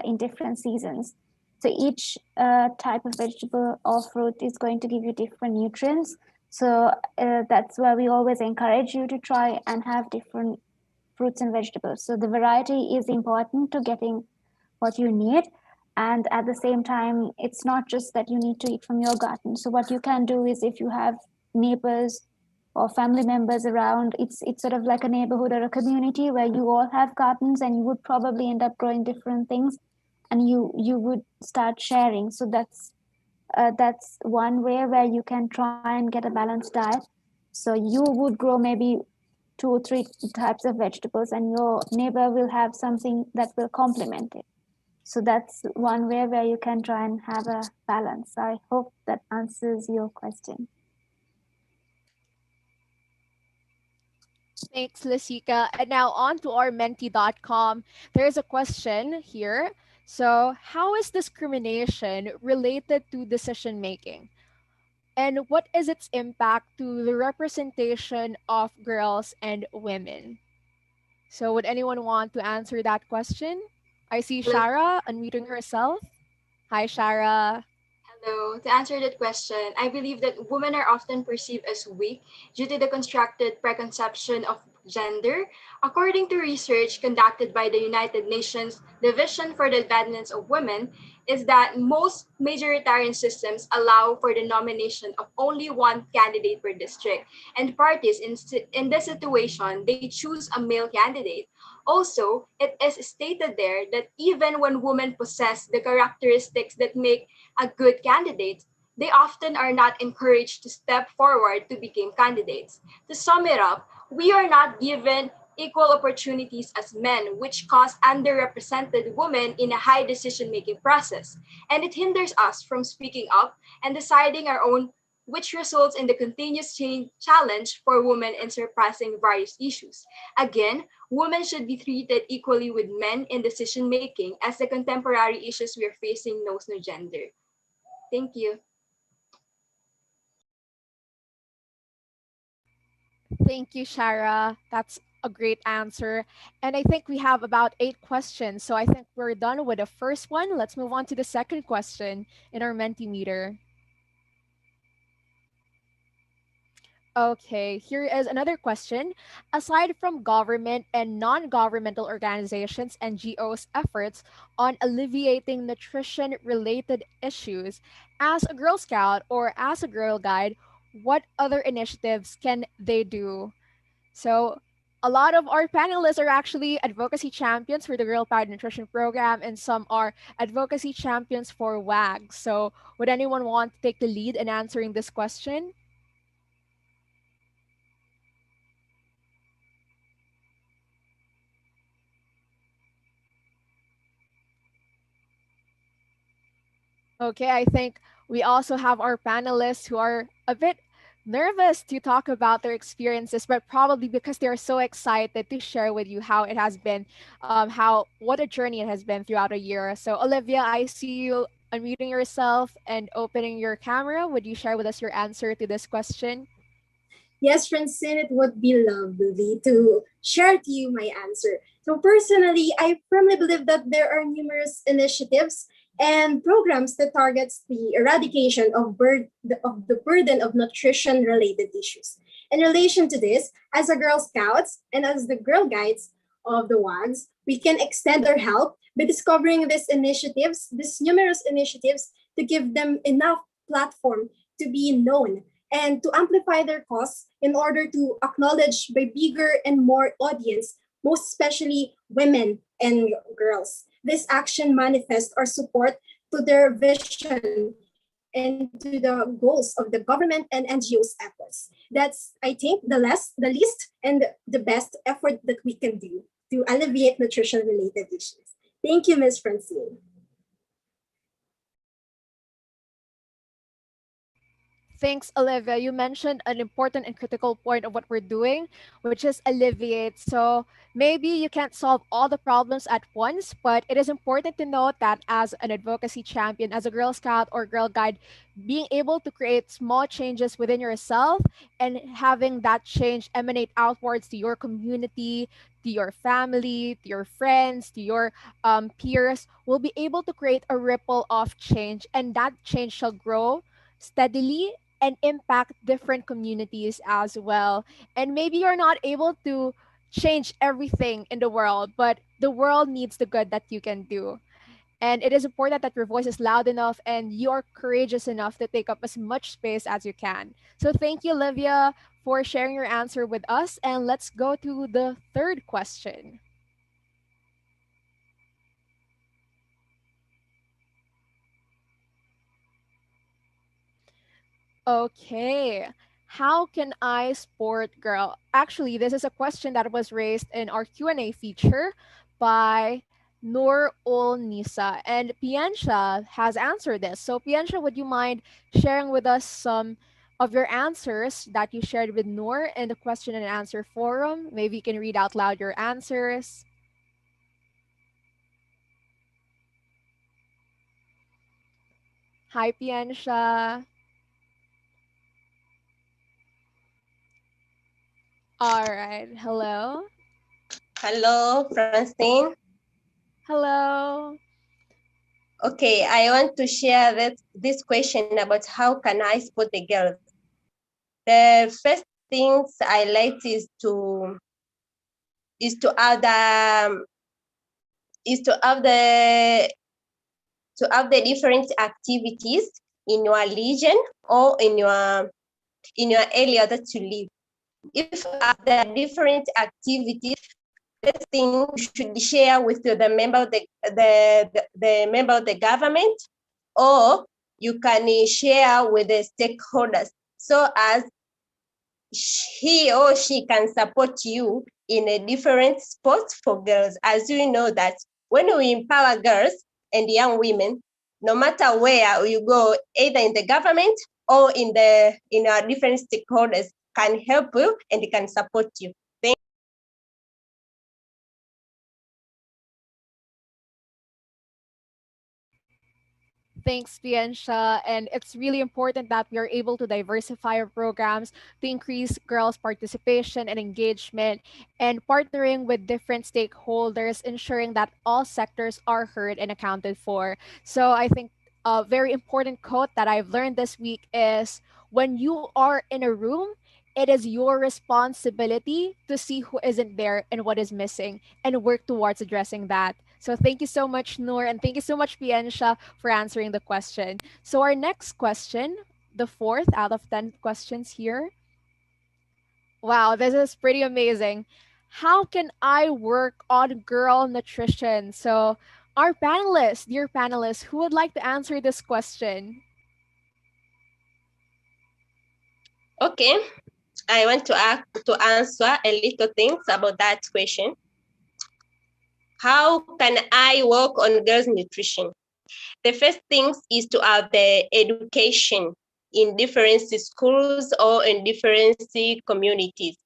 in different seasons. So each type of vegetable or fruit is going to give you different nutrients. So that's why we always encourage you to try and have different fruits and vegetables. So the variety is important to getting what you need. And at the same time, it's not just that you need to eat from your garden. So what you can do is, if you have neighbors or family members around, it's sort of like a neighborhood or a community where you all have gardens, and you would probably end up growing different things, and you would start sharing. So that's one way where you can try and get a balanced diet. So you would grow maybe 2 or 3 types of vegetables, and your neighbor will have something that will complement it. So that's one way where you can try and have a balance. I hope that answers your question. Thanks, Lasika. And now on to our menti.com. There's a question here. So, how is discrimination related to decision making? And what is its impact to the representation of girls and women? So, would anyone want to answer that question? I see Hello. Shara unmuting herself. Hi, Shara. Hello. To answer that question, I believe that women are often perceived as weak due to the constructed preconception of gender. According to research conducted by the United Nations Division for the Advancement of Women, is that most majoritarian systems allow for the nomination of only one candidate per district, and parties in this situation they choose a male candidate. Also, it is stated there that even when women possess the characteristics that make a good candidate, they often are not encouraged to step forward to become candidates. To sum it up, we are not given equal opportunities as men, which cause underrepresented women in a high decision making process. And it hinders us from speaking up and deciding our own, which results in the continuous challenge for women in surpassing various issues. Again, women should be treated equally with men in decision making, as the contemporary issues we are facing knows no gender. Thank you. Thank you, Shara. That's a great answer. And I think we have about 8 questions. So I think we're done with the first one. Let's move on to the second question in our Mentimeter. Okay, here is another question. Aside from government and non governmental organizations, NGOs' efforts on alleviating nutrition related issues, as a Girl Scout or as a Girl Guide, what other initiatives can they do So a lot of our panelists are actually advocacy champions for the Girl Powered Nutrition Program, and some are advocacy champions for WAG. So would anyone want to take the lead in answering this question? Okay, I think we also have our panelists who are a bit nervous to talk about their experiences, but probably because they're so excited to share with you how it has been, how what a journey it has been throughout a year. So, Olivia, I see you unmuting yourself and opening your camera. Would you share with us your answer to this question? Yes, Francine, it would be lovely to share to you my answer. So personally, I firmly believe that there are numerous initiatives and programs that targets the eradication of the burden of nutrition-related issues. In relation to this, as a Girl Scouts and as the Girl Guides of the WAGs, we can extend our help by discovering these numerous initiatives, to give them enough platform to be known and to amplify their cause in order to acknowledge by bigger and more audience, most especially women and girls. This action manifests our support to their vision and to the goals of the government and NGOs efforts. That's, I think, the least and the best effort that we can do to alleviate nutrition related issues. Thank you, Ms. Francine. Thanks, Olivia. You mentioned an important and critical point of what we're doing, which is alleviate. So maybe you can't solve all the problems at once, but it is important to note that as an advocacy champion, as a Girl Scout or Girl Guide, being able to create small changes within yourself and having that change emanate outwards to your community, to your family, to your friends, to your peers, will be able to create a ripple of change, and that change shall grow steadily and impact different communities as well. And maybe you're not able to change everything in the world, but the world needs the good that you can do. And it is important that your voice is loud enough and you're courageous enough to take up as much space as you can. So thank you, Livia, for sharing your answer with us. And let's go to the third question. Okay. How can I sport girl? Actually, this is a question that was raised in our Q&A feature by Noor Ul Nisa, and Piansha has answered this. So Piansha, would you mind sharing with us some of your answers that you shared with Noor in the question and answer forum? Maybe you can read out loud your answers. Hi, Piansha. All right. Hello. Hello, Francine. Hello. Okay, I want to share this question about how can I support the girls. The first things I like is to have the is to have the different activities in your region or in your area that you live. If you have the different activities, first thing you should share with the member of the member of the government, or you can share with the stakeholders, so as he or she can support you in a different sports for girls. As you know that when we empower girls and young women, no matter where you go, either in the government or in our different stakeholders can help you and can support you. Thanks, Piensha. And it's really important that we are able to diversify our programs to increase girls' participation and engagement, and partnering with different stakeholders, ensuring that all sectors are heard and accounted for. So I think a very important quote that I've learned this week is, when you are in a room, it is your responsibility to see who isn't there and what is missing and work towards addressing that. So thank you so much, Noor, and thank you so much, Piensha, for answering the question. So our next question, the fourth out of 10 questions here. Wow, this is pretty amazing. How can I work on girl nutrition? So, our panelists, dear panelists, who would like to answer this question? Okay, I want to answer a little things about that question. How can I work on girls' nutrition? The first thing is to have the education in different schools or in different communities.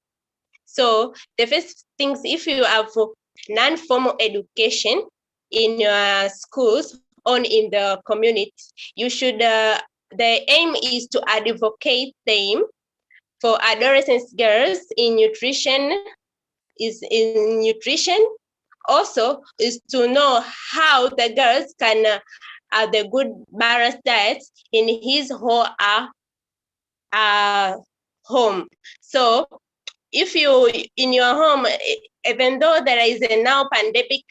So the first things, if you have non-formal education in your schools or in the community, you should, the aim is to advocate them for adolescent girls in nutrition, also is to know how the girls can have the good balanced diet in his or her home. So if you in your home, even though there is a now pandemic,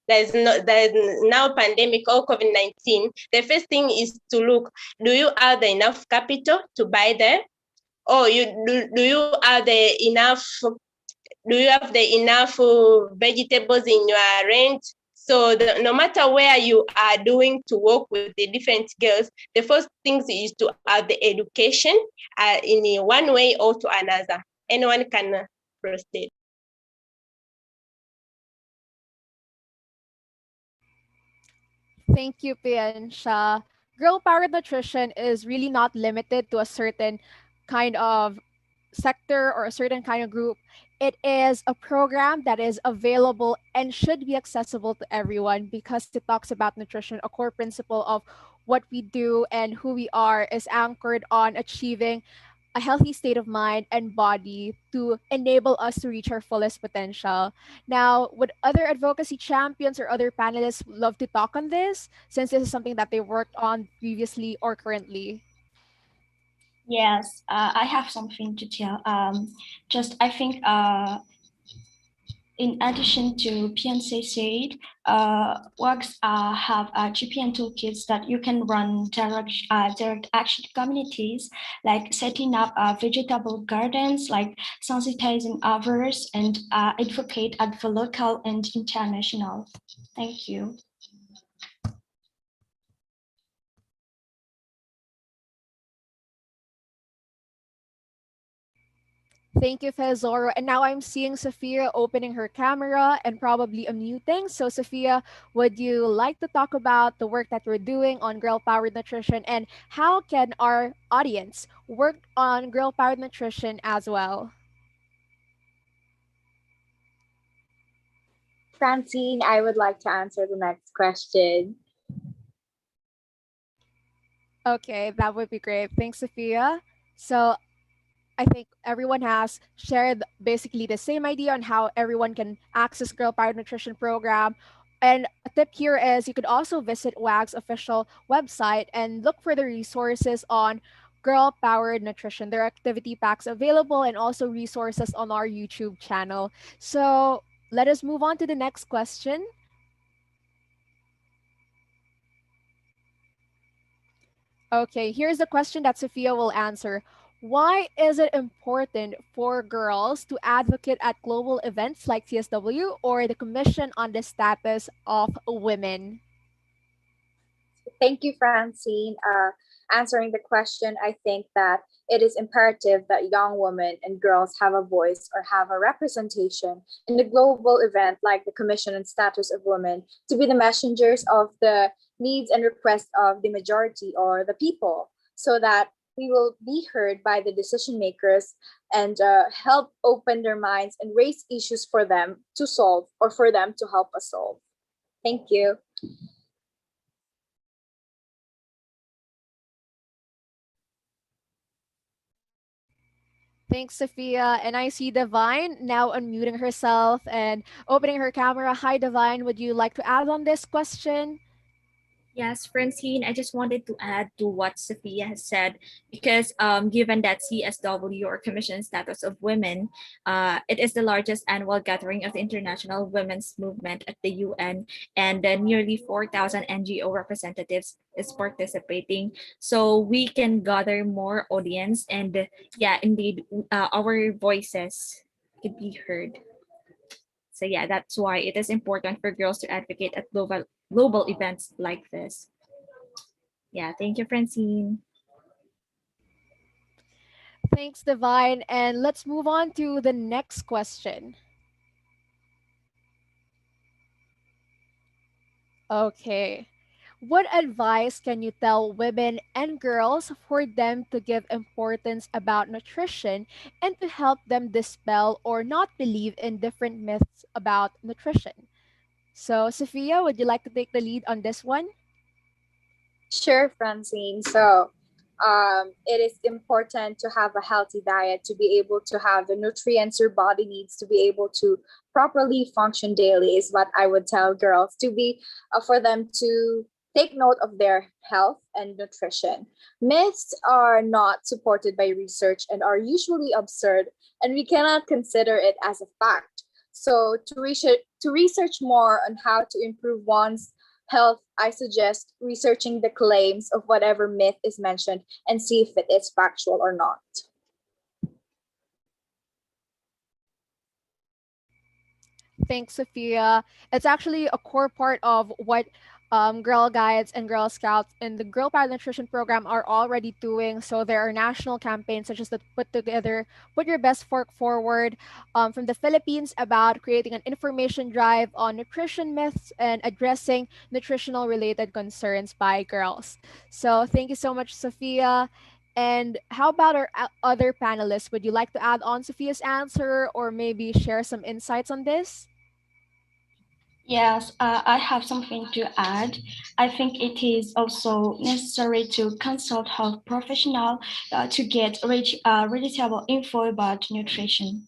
there's now pandemic or COVID-19, the first thing is to look, do you have enough capital to buy them? Or do you have enough vegetables in your range? So no matter where you are doing to work with the different girls, the first thing is to have the education in one way or to another. Anyone can proceed. Thank you, Piansha. Girl powered nutrition is really not limited to a certain kind of sector or a certain kind of group. It is a program that is available and should be accessible to everyone because it talks about nutrition. A core principle of what we do and who we are is anchored on achieving a healthy state of mind and body to enable us to reach our fullest potential. Now, would other advocacy champions or other panelists love to talk on this since this is something that they worked on previously or currently? Yes, I have something to tell. Just I think in addition to PNC said, works have GPN toolkits that you can run direct action communities, like setting up vegetable gardens, like sensitizing others, and advocate at the local and international. Thank you. Thank you, Fezoro. And now I'm seeing Sophia opening her camera and probably unmuting. So, Sophia, would you like to talk about the work that we're doing on girl powered nutrition and how can our audience work on girl powered nutrition as well? Francine, I would like to answer the next question. Okay, that would be great. Thanks, Sophia. So, I think everyone has shared basically the same idea on how everyone can access Girl Powered Nutrition Program. And a tip here is you could also visit WAG's official website and look for the resources on Girl Powered Nutrition. There are activity packs available and also resources on our YouTube channel. So let us move on to the next question. Okay, here's the question that Sophia will answer. Why is it important for girls to advocate at global events like CSW or the Commission on the Status of Women? Thank you, Francine. Answering the question, I think that it is imperative that young women and girls have a voice or have a representation in the global event like the Commission on Status of Women to be the messengers of the needs and requests of the majority or the people so that we will be heard by the decision makers and help open their minds and raise issues for them to solve or for them to help us solve. Thank you. Thanks, Sophia. And I see Divine now unmuting herself and opening her camera. Hi, Divine. Would you like to add on this question? Yes, Francine, I just wanted to add to what Sophia has said because given that CSW or Commission Status of Women, it is the largest annual gathering of the international women's movement at the UN, and nearly 4,000 NGO representatives is participating. So we can gather more audience, and yeah, indeed, our voices could be heard. So yeah, that's why it is important for girls to advocate at global events like this. Yeah, thank you, Francine. Thanks, Divine. And let's move on to the next question. Okay. What advice can you tell women and girls for them to give importance about nutrition and to help them dispel or not believe in different myths about nutrition? So, Sophia, would you like to take the lead on this one? Sure, Francine. So, it is important to have a healthy diet to be able to have the nutrients your body needs to be able to properly function daily, is what I would tell girls to be for them to take note of their health and nutrition. Myths are not supported by research and are usually absurd, and we cannot consider it as a fact. So, to research more on how to improve one's health, I suggest researching the claims of whatever myth is mentioned and see if it is factual or not. Thanks, Sophia. It's actually a core part of what Girl Guides and Girl Scouts in the Girl Power Nutrition Program are already doing. So there are national campaigns such as the Put Together, Put Your Best Fork Forward from the Philippines about creating an information drive on nutrition myths and addressing nutritional related concerns by girls. So thank you so much, Sophia. And how about our other panelists? Would you like to add on Sophia's answer or maybe share some insights on this? Yes, I have something to add. I think it is also necessary to consult health professional to get relatable info about nutrition.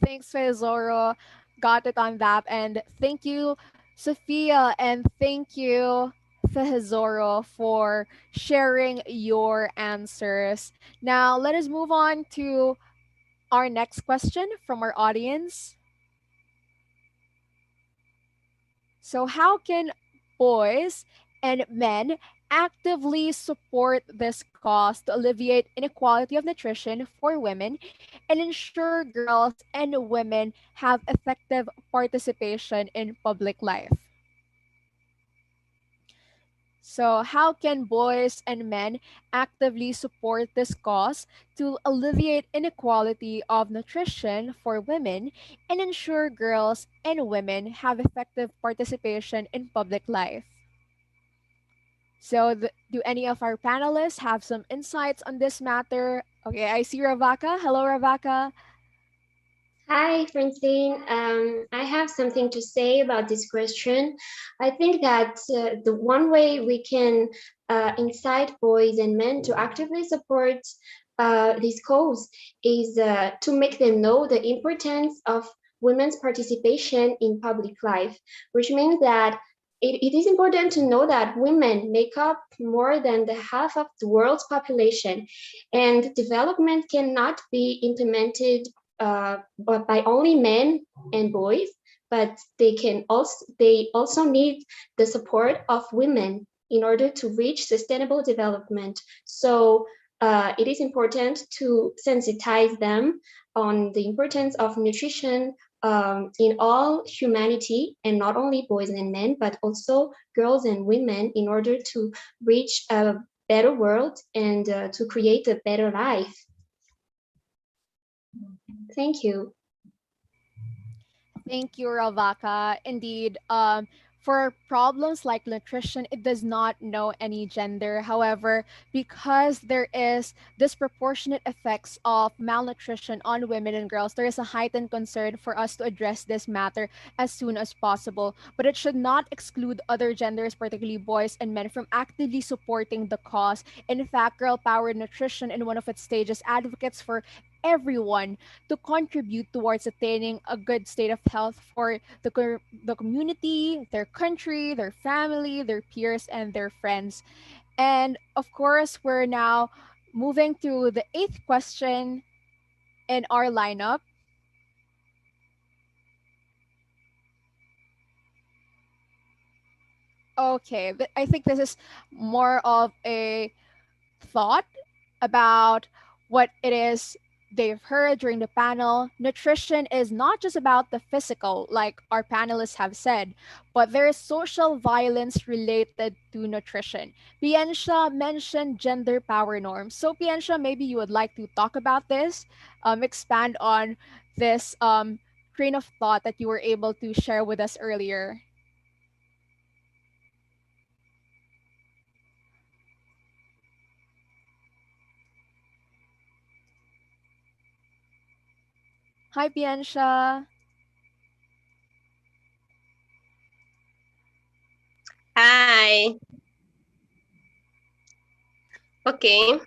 Thanks, Fezoro. Got it on that. And thank you, Sophia, and thank you, Fezoro, for sharing your answers. Now, let us move on to our next question from our audience. So, how can boys and men actively support this cause to alleviate inequality of nutrition for women and ensure girls and women have effective participation in public life? So, how can boys and men actively support this cause to alleviate inequality of nutrition for women and ensure girls and women have effective participation in public life? So, do any of our panelists have some insights on this matter? Okay, I see Ravaka. Hello, Ravaka. Hi, Francine. I have something to say about this question. I think that the one way we can incite boys and men to actively support this cause is to make them know the importance of women's participation in public life, which means that it is important to know that women make up more than the half of the world's population, and development cannot be implemented but by only men and boys, but they also need the support of women in order to reach sustainable development. So it is important to sensitize them on the importance of nutrition in all humanity, and not only boys and men, but also girls and women, in order to reach a better world and to create a better life. Thank you. Thank you, Ravaka. Indeed, for problems like nutrition, it does not know any gender. However, because there is disproportionate effects of malnutrition on women and girls, there is a heightened concern for us to address this matter as soon as possible. But it should not exclude other genders, particularly boys and men, from actively supporting the cause. In fact, Girl Powered Nutrition, in one of its stages, advocates for everyone to contribute towards attaining a good state of health for the community, their country, their family, their peers, and their friends. And of course, we're now moving to the eighth question in our lineup. Okay, I think this is more of a thought about what it is they've heard during the panel. Nutrition is not just about the physical, like our panelists have said, but there is social violence related to nutrition. Piensha mentioned gender power norms. So, Piensha, maybe you would like to talk about this, expand on this train of thought that you were able to share with us earlier. Hi, Piensha. Hi. Okay.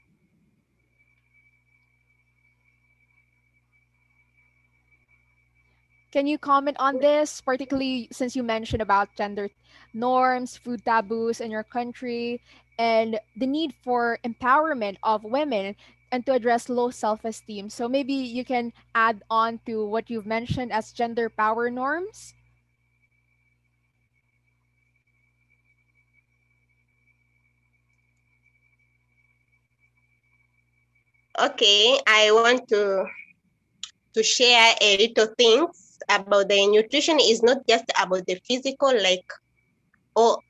Can you comment on this, particularly since you mentioned about gender norms, food taboos in your country, and the need for empowerment of women and to address low self esteem? So maybe you can add on to what you've mentioned as gender power norms. Okay, I want to share a little things about the nutrition is not just about the physical, like all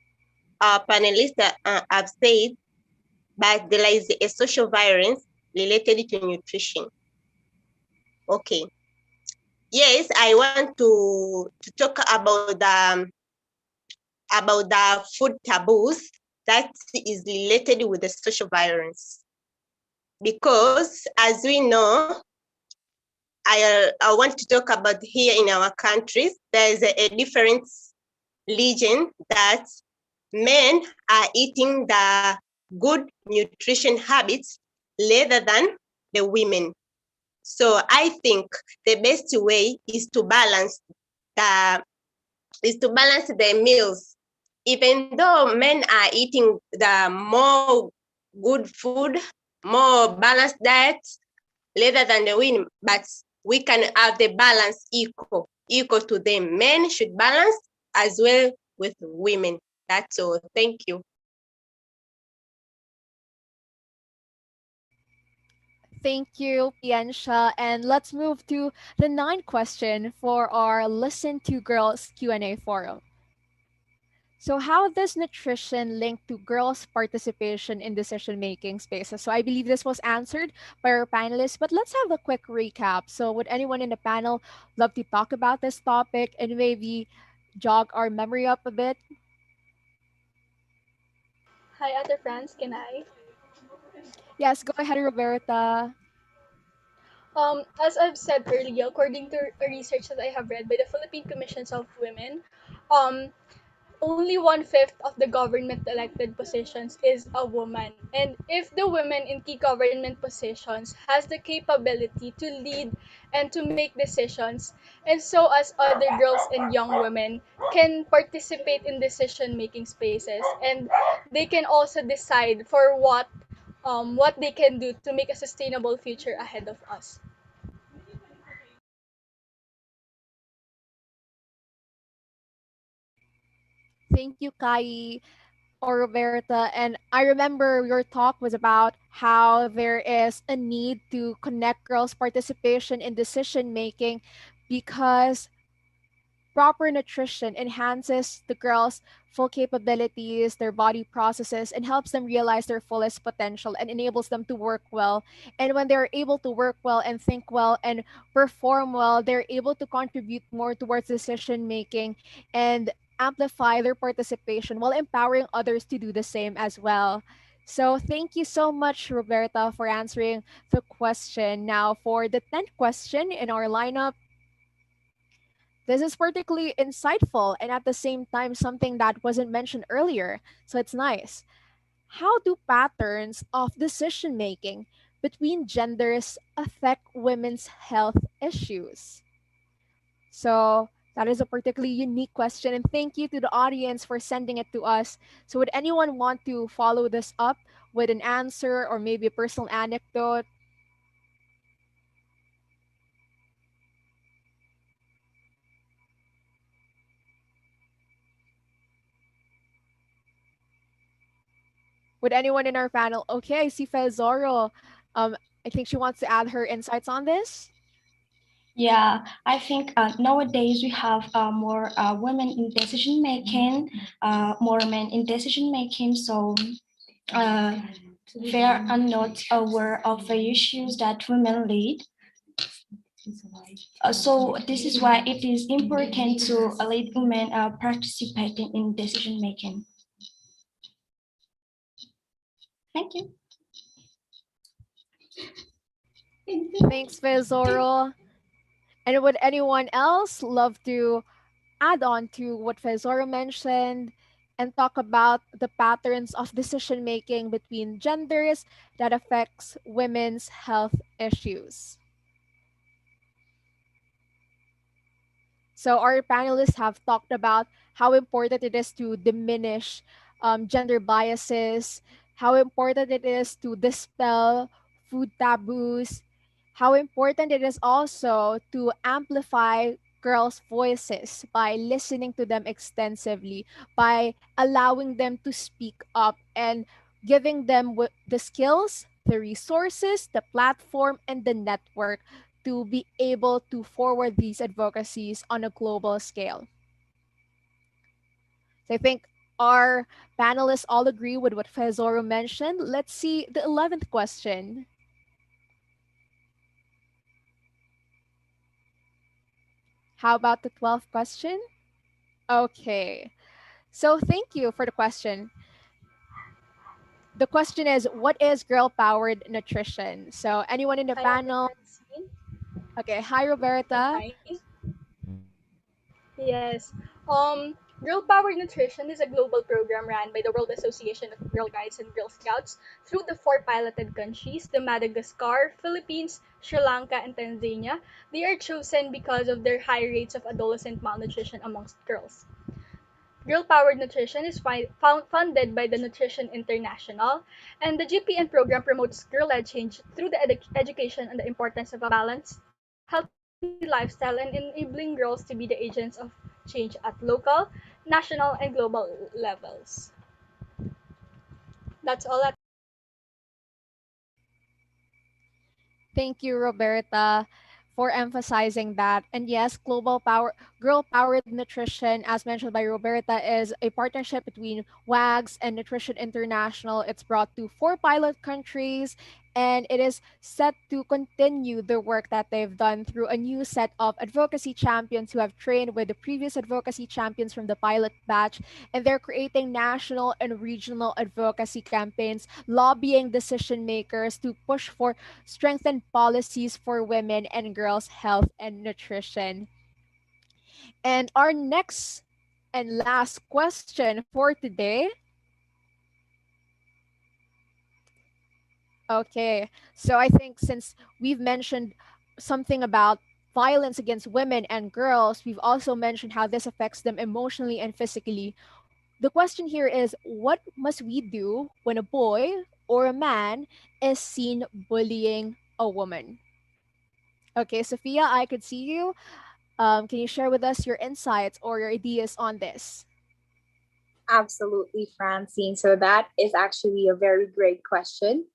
our panelists have said, but there is a social violence related to nutrition. Okay. Yes, I want to talk about the food taboos that is related with the social violence. Because as we know, I want to talk about here in our countries, there is a different region that men are eating the good nutrition habits rather than the women. So I think the best way the is to balance the meals. Even though men are eating the more good food, more balanced diet rather than the women, but we can have the balance equal to them. Men should balance as well with women. That's all. Thank you. Thank you, Piensha. And let's move to the ninth question for our Listen to Girls Q&A forum. So, how does nutrition link to girls' participation in decision making spaces? So, I believe this was answered by our panelists, but let's have a quick recap. So, would anyone in the panel love to talk about this topic and maybe jog our memory up a bit? Hi, other friends, can I? Yes, go ahead, Roberta. As I've said earlier, according to a research that I have read by the Philippine Commissions of Women, um, only 1/5 of the government elected positions is a woman. And if the women in key government positions has the capability to lead and to make decisions, and so as other girls and young women can participate in decision making spaces, and they can also decide for what they can do to make a sustainable future ahead of us. Thank you, Kai or Roberta. And I remember your talk was about how there is a need to connect girls' participation in decision making because proper nutrition enhances the girls' full capabilities, their body processes, and helps them realize their fullest potential and enables them to work well. And when they're able to work well and think well and perform well, they're able to contribute more towards decision making and amplify their participation while empowering others to do the same as well. So, thank you so much, Roberta, for answering the question. Now, for the 10th question in our lineup, this is particularly insightful and at the same time something that wasn't mentioned earlier. So it's nice. How do patterns of decision making between genders affect women's health issues? So that is a particularly unique question. And thank you to the audience for sending it to us. So would anyone want to follow this up with an answer or maybe a personal anecdote? Would anyone in our panel? Okay, I see Fezoro. I think she wants to add her insights on this. Yeah, I think nowadays we have more women in decision making, more men in decision making. So they are not aware of the issues that women lead. So this is why it is important to let women participating in decision making. Thank you. Thanks, Fezoro. And would anyone else love to add on to what Fezoro mentioned and talk about the patterns of decision making between genders that affects women's health issues? So our panelists have talked about how important it is to diminish gender biases, how important it is to dispel food taboos, how important it is also to amplify girls' voices by listening to them extensively, by allowing them to speak up and giving them the skills, the resources, the platform, and the network to be able to forward these advocacies on a global scale. So I think our panelists all agree with what Fezoro mentioned. Let's see the 11th question. How about the 12th question? Okay. So thank you for the question. The question is, what is girl-powered nutrition? So anyone in the Hi, panel? Francine. Okay. Hi, I'm Roberta. fine. Yes. Girl Powered Nutrition is a global program run by the World Association of Girl Guides and Girl Scouts through the four piloted countries, the Madagascar, Philippines, Sri Lanka, and Tanzania. They are chosen because of their high rates of adolescent malnutrition amongst girls. Girl Powered Nutrition is funded by the Nutrition International, and the GPN program promotes girl led change through the education on the importance of a balanced, healthy lifestyle and enabling girls to be the agents of change at local, national, and global levels. That's all. Thank you, Roberta, for emphasizing that. And yes, girl powered nutrition, as mentioned by Roberta, is a partnership between WAGS and Nutrition International. It's brought to four pilot countries, and it is set to continue the work that they've done through a new set of advocacy champions who have trained with the previous advocacy champions from the pilot batch. And they're creating national and regional advocacy campaigns, lobbying decision makers to push for strengthen policies for women and girls' health and nutrition. And our next and last question for today. Okay, so I think since we've mentioned something about violence against women and girls, we've also mentioned how this affects them emotionally and physically. The question here is, what must we do when a boy or a man is seen bullying a woman? Okay, Sophia, I could see you. Can you share with us your insights or your ideas on this? Absolutely, Francine. So that is actually a very great question.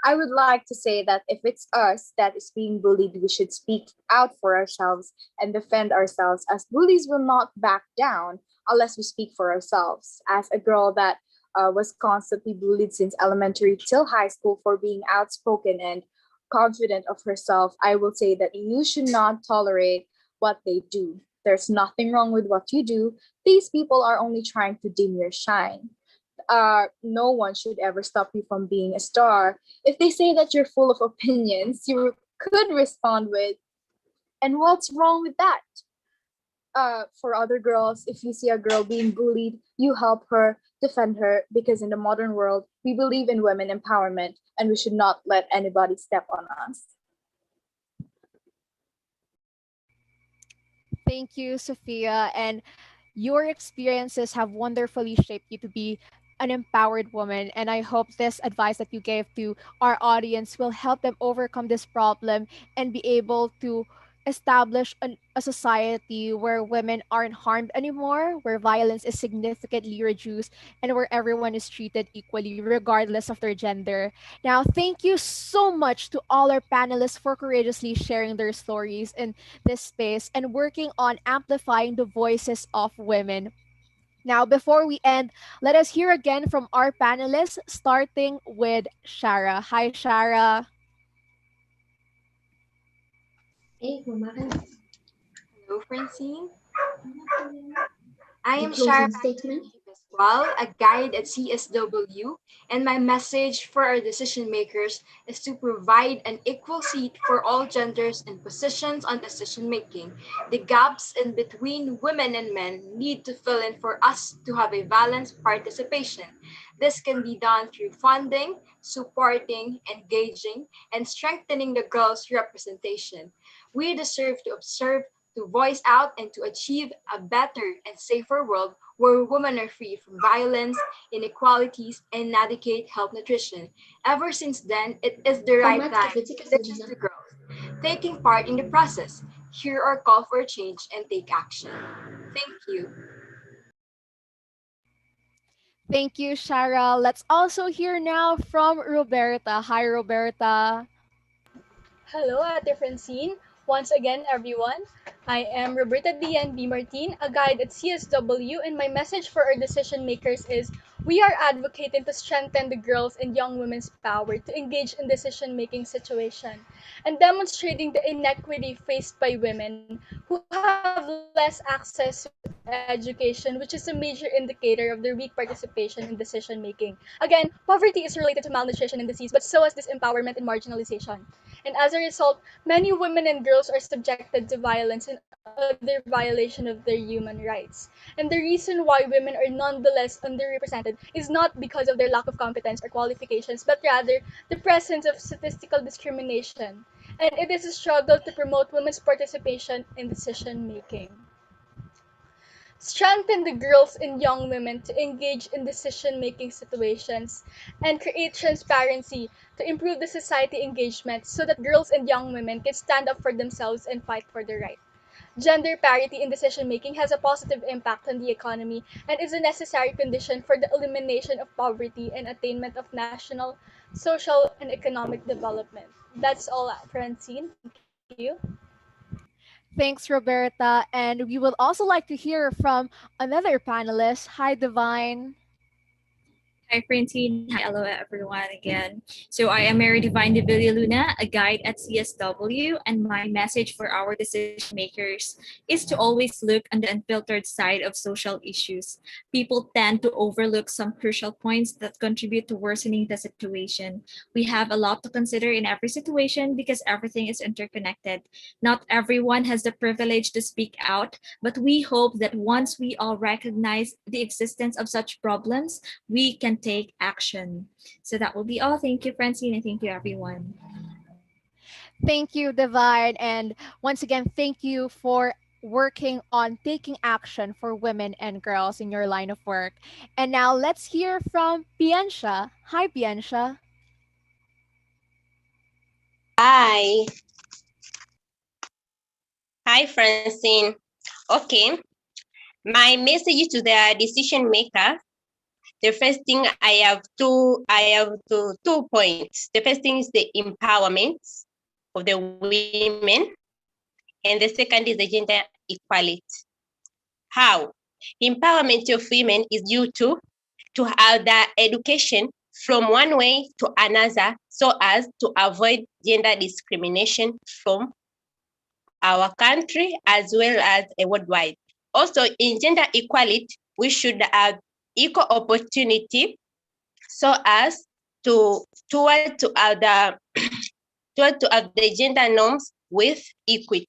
I would like to say that if it's us that is being bullied, we should speak out for ourselves and defend ourselves, as bullies will not back down unless we speak for ourselves. As a girl that was constantly bullied since elementary till high school for being outspoken and confident of herself, I will say that you should not tolerate what they do. There's nothing wrong with what you do. These people are only trying to dim your shine. No one should ever stop you from being a star. If they say that you're full of opinions, you could respond with, and what's wrong with that? for other girls, if you see a girl being bullied, you help her, defend her, because in the modern world, we believe in women empowerment and we should not let anybody step on us. Thank you, Sophia. And your experiences have wonderfully shaped you to be an empowered woman. And I hope this advice that you gave to our audience will help them overcome this problem and be able to establish a society where women aren't harmed anymore, where violence is significantly reduced, and where everyone is treated equally, regardless of their gender. Now, thank you so much to all our panelists for courageously sharing their stories in this space and working on amplifying the voices of women. Now, before we end, let us hear again from our panelists, starting with Shara. Hi, Shara. Hello, Francine. I am Shara Closing statement. Pascual, a guide at CSW, and my message for our decision makers is to provide an equal seat for all genders and positions on decision making. The gaps in between women and men need to fill in for us to have a balanced participation. This can be done through funding, supporting, engaging, and strengthening the girls' representation. We deserve to observe, to voice out, and to achieve a better and safer world where women are free from violence, inequalities, and inadequate health nutrition. Ever since then, it is the right Format time critique to से listen déjà. to girls, taking part in the process, hear our call for change, and take action. Thank you. Thank you, Shara. Let's also hear now from Roberta. Hi, Roberta. Hello, Ate Francine. Once again, everyone. I am Roberta Dian B. Martin, a guide at CSW, and my message for our decision makers is we are advocating to strengthen the girls and young women's power to engage in decision making situation and demonstrating the inequity faced by women who have less access to education, which is a major indicator of their weak participation in decision making. Again, poverty is related to malnutrition and disease, but so is disempowerment and marginalization. And as a result, many women and girls are subjected to violence and other violation of their human rights. And the reason why women are nonetheless underrepresented is not because of their lack of competence or qualifications, but rather the presence of statistical discrimination. And it is a struggle to promote women's participation in decision making. Strengthen the girls and young women to engage in decision making situations, and create transparency to improve the society engagement so that girls and young women can stand up for themselves and fight for their right. Gender parity in decision making has a positive impact on the economy and is a necessary condition for the elimination of poverty and attainment of national, social, and economic development. That's all, Francine. Thank you. Thanks, Roberta. And we would also like to hear from another panelist. Hi, Divine. Hi, Francine. Hi, hello, everyone again. So I am Mary Divine de Villa Luna, a guide at CSW, and my message for our decision makers is to always look on the unfiltered side of social issues. People tend to overlook some crucial points that contribute to worsening the situation. We have a lot to consider in every situation because everything is interconnected. Not everyone has the privilege to speak out, but we hope that once we all recognize the existence of such problems, we can take action. So that will be all. Thank you, Francine, and thank you, everyone. Thank you, Divine. And once again, thank you for working on taking action for women and girls in your line of work. And now let's hear from Piansha. Hi, Piansha. Hi. Hi, Francine. Okay. My message to the decision maker. The first thing I have two points. The first thing is the empowerment of the women, and the second is the gender equality. How? Empowerment of women is due to have the education from one way to another so as to avoid gender discrimination from our country as well as worldwide. Also, in gender equality, we should have equal opportunity so as toward to have the toward to have the gender norms with equity.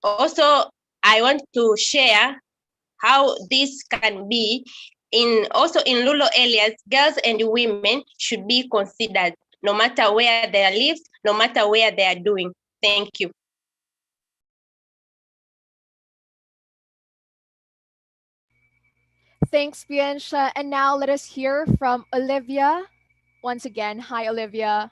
Also, I want to share how this can be also in rural areas. Girls and women should be considered no matter where they live, no matter where they are doing. Thank you. Thanks, Bianca. And now let us hear from Olivia. Once again, hi, Olivia.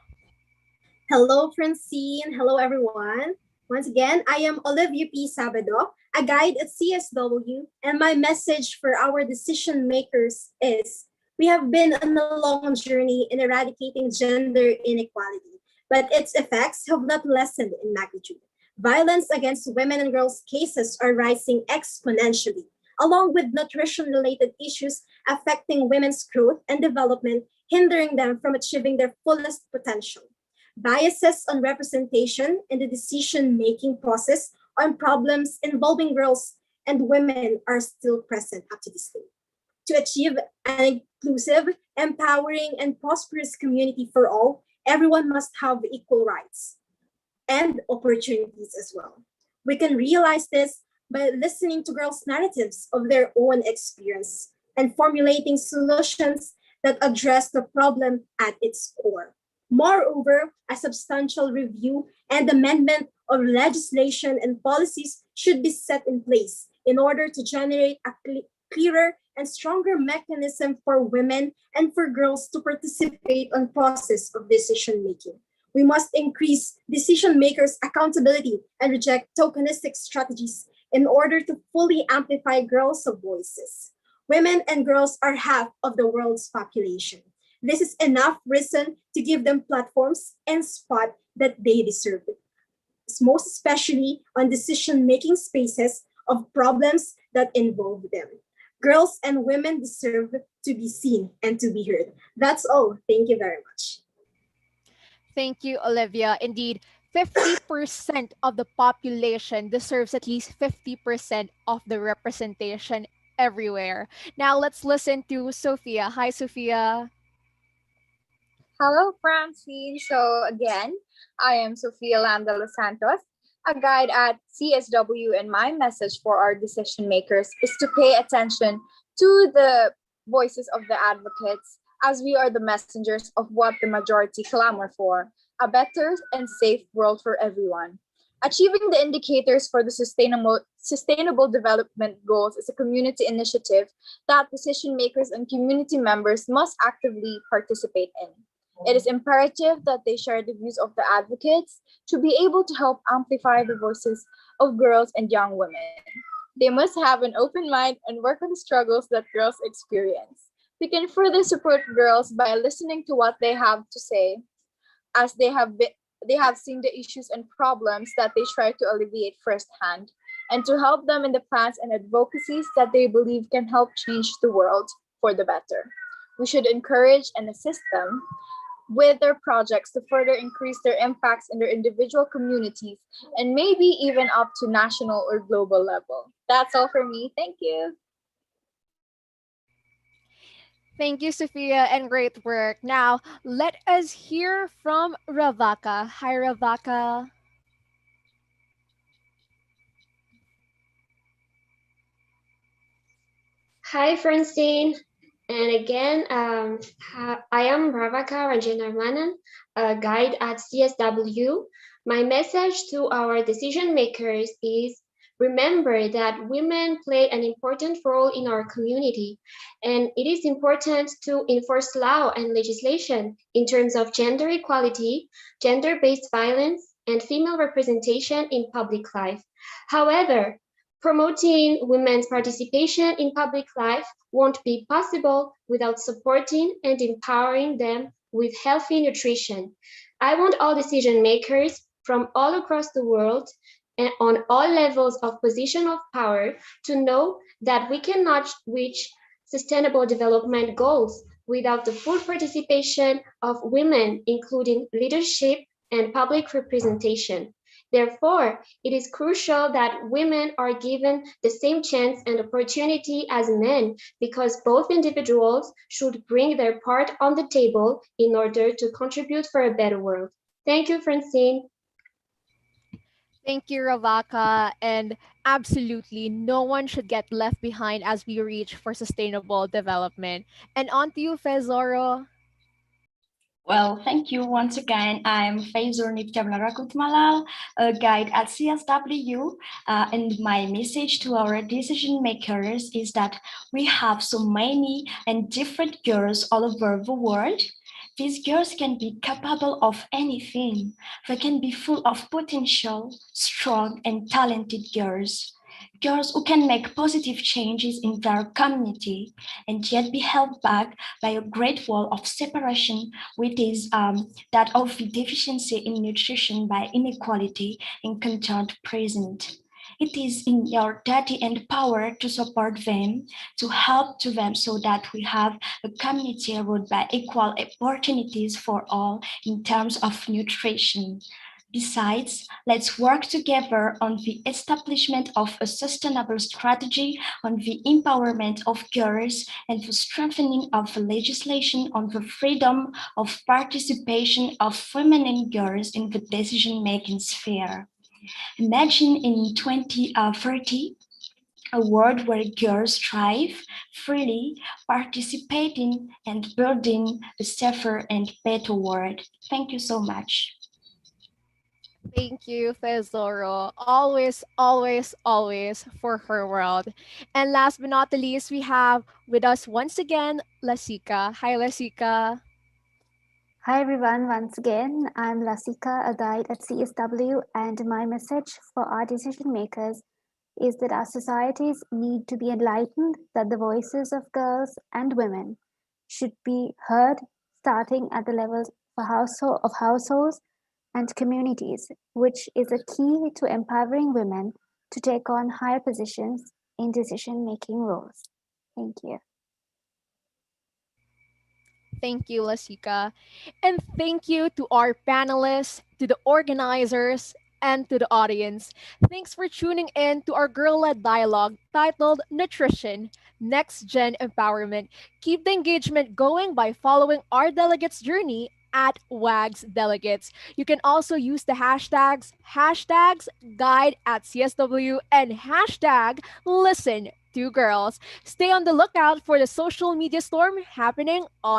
Hello, Francine. Hello, everyone. Once again, I am Olivia P. Sabado, a guide at CSW, and my message for our decision makers is we have been on a long journey in eradicating gender inequality, but its effects have not lessened in magnitude. Violence against women and girls cases are rising exponentially, along with nutrition related issues affecting women's growth and development, hindering them from achieving their fullest potential. Biases on representation in the decision making process on problems involving girls and women are still present up to this day. To achieve an inclusive, empowering, and prosperous community for all, everyone must have equal rights and opportunities as well. We can realize this by listening to girls' narratives of their own experience and formulating solutions that address the problem at its core. Moreover, a substantial review and amendment of legislation and policies should be set in place in order to generate a clearer and stronger mechanism for women and for girls to participate on process of decision making. We must increase decision makers' accountability and reject tokenistic strategies in order to fully amplify girls' voices. Women and girls are half of the world's population. This is enough reason to give them platforms and spot that they deserve, most especially on decision-making spaces of problems that involve them. Girls and women deserve to be seen and to be heard. That's all. Thank you very much. Thank you, Olivia. Indeed, 50% of the population deserves at least 50% of the representation everywhere. Now let's listen to Sophia. Hi, Sophia. Hello, Francine. So again, I am Sofia Landa Los Santos, a guide at CSW, and my message for our decision makers is to pay attention to the voices of the advocates, as we are the messengers of what the majority clamor for: a better and safe world for everyone. Achieving the indicators for the sustainable development goals is a community initiative that decision makers and community members must actively participate in. It is imperative that they share the views of the advocates to be able to help amplify the voices of girls and young women. They must have an open mind and work on the struggles that girls experience. We can further support girls by listening to what they have to say, as they have seen the issues and problems that they try to alleviate firsthand, and to help them in the plans and advocacies that they believe can help change the world for the better. We should encourage and assist them with their projects to further increase their impacts in their individual communities and maybe even up to national or global level. That's all for me. Thank you. Thank you, Sophia, and great work. Now, let us hear from Ravaka. Hi, Ravaka. Hi, Francine. And again, I am Ravaka Rajanarmanan, a guide at CSW. My message to our decision makers is remember that women play an important role in our community, and it is important to enforce law and legislation in terms of gender equality, gender-based violence, and female representation in public life. However, promoting women's participation in public life won't be possible without supporting and empowering them with healthy nutrition. I want all decision makers from all across the world and on all levels of position of power to know that we cannot reach sustainable development goals without the full participation of women, including leadership and public representation. Therefore, it is crucial that women are given the same chance and opportunity as men, because both individuals should bring their part on the table in order to contribute for a better world. Thank you, Francine. Thank you, Ravaka. And absolutely, no one should get left behind as we reach for sustainable development. And on to you, Fezoro. Well, thank you once again. I'm Faizur Niftablarakutmalal, a guide at CSW, and my message to our decision makers is that we have so many and different girls all over the world. These girls can be capable of anything. They can be full of potential, strong, and talented girls. Girls who can make positive changes in their community and yet be held back by a great wall of separation, which is that of the deficiency in nutrition by inequality in content present. It is in your duty and power to support them, to help to them so that we have a community ruled by equal opportunities for all in terms of nutrition. Besides, let's work together on the establishment of a sustainable strategy on the empowerment of girls and the strengthening of the legislation on the freedom of participation of women and girls in the decision-making sphere. Imagine in 2030 a world where girls thrive freely, participating and building a safer and better world. Thank you so much. Thank you, Fezoro. Always, always, always for her world. And last but not the least, we have with us once again, Lasika. Hi, Lasika. Hi everyone, once again, I'm Lasika, a guide at CSW, and my message for our decision makers is that our societies need to be enlightened that the voices of girls and women should be heard starting at the levels of households and communities, which is a key to empowering women to take on higher positions in decision making roles. Thank you. Thank you, Lasika. And thank you to our panelists, to the organizers, and to the audience. Thanks for tuning in to our girl led dialogue titled Nutrition Next Gen Empowerment. Keep the engagement going by following our delegates' journey at WAGS Delegates. You can also use the hashtags guide at CSW and hashtag listen to girls. Stay on the lookout for the social media storm happening on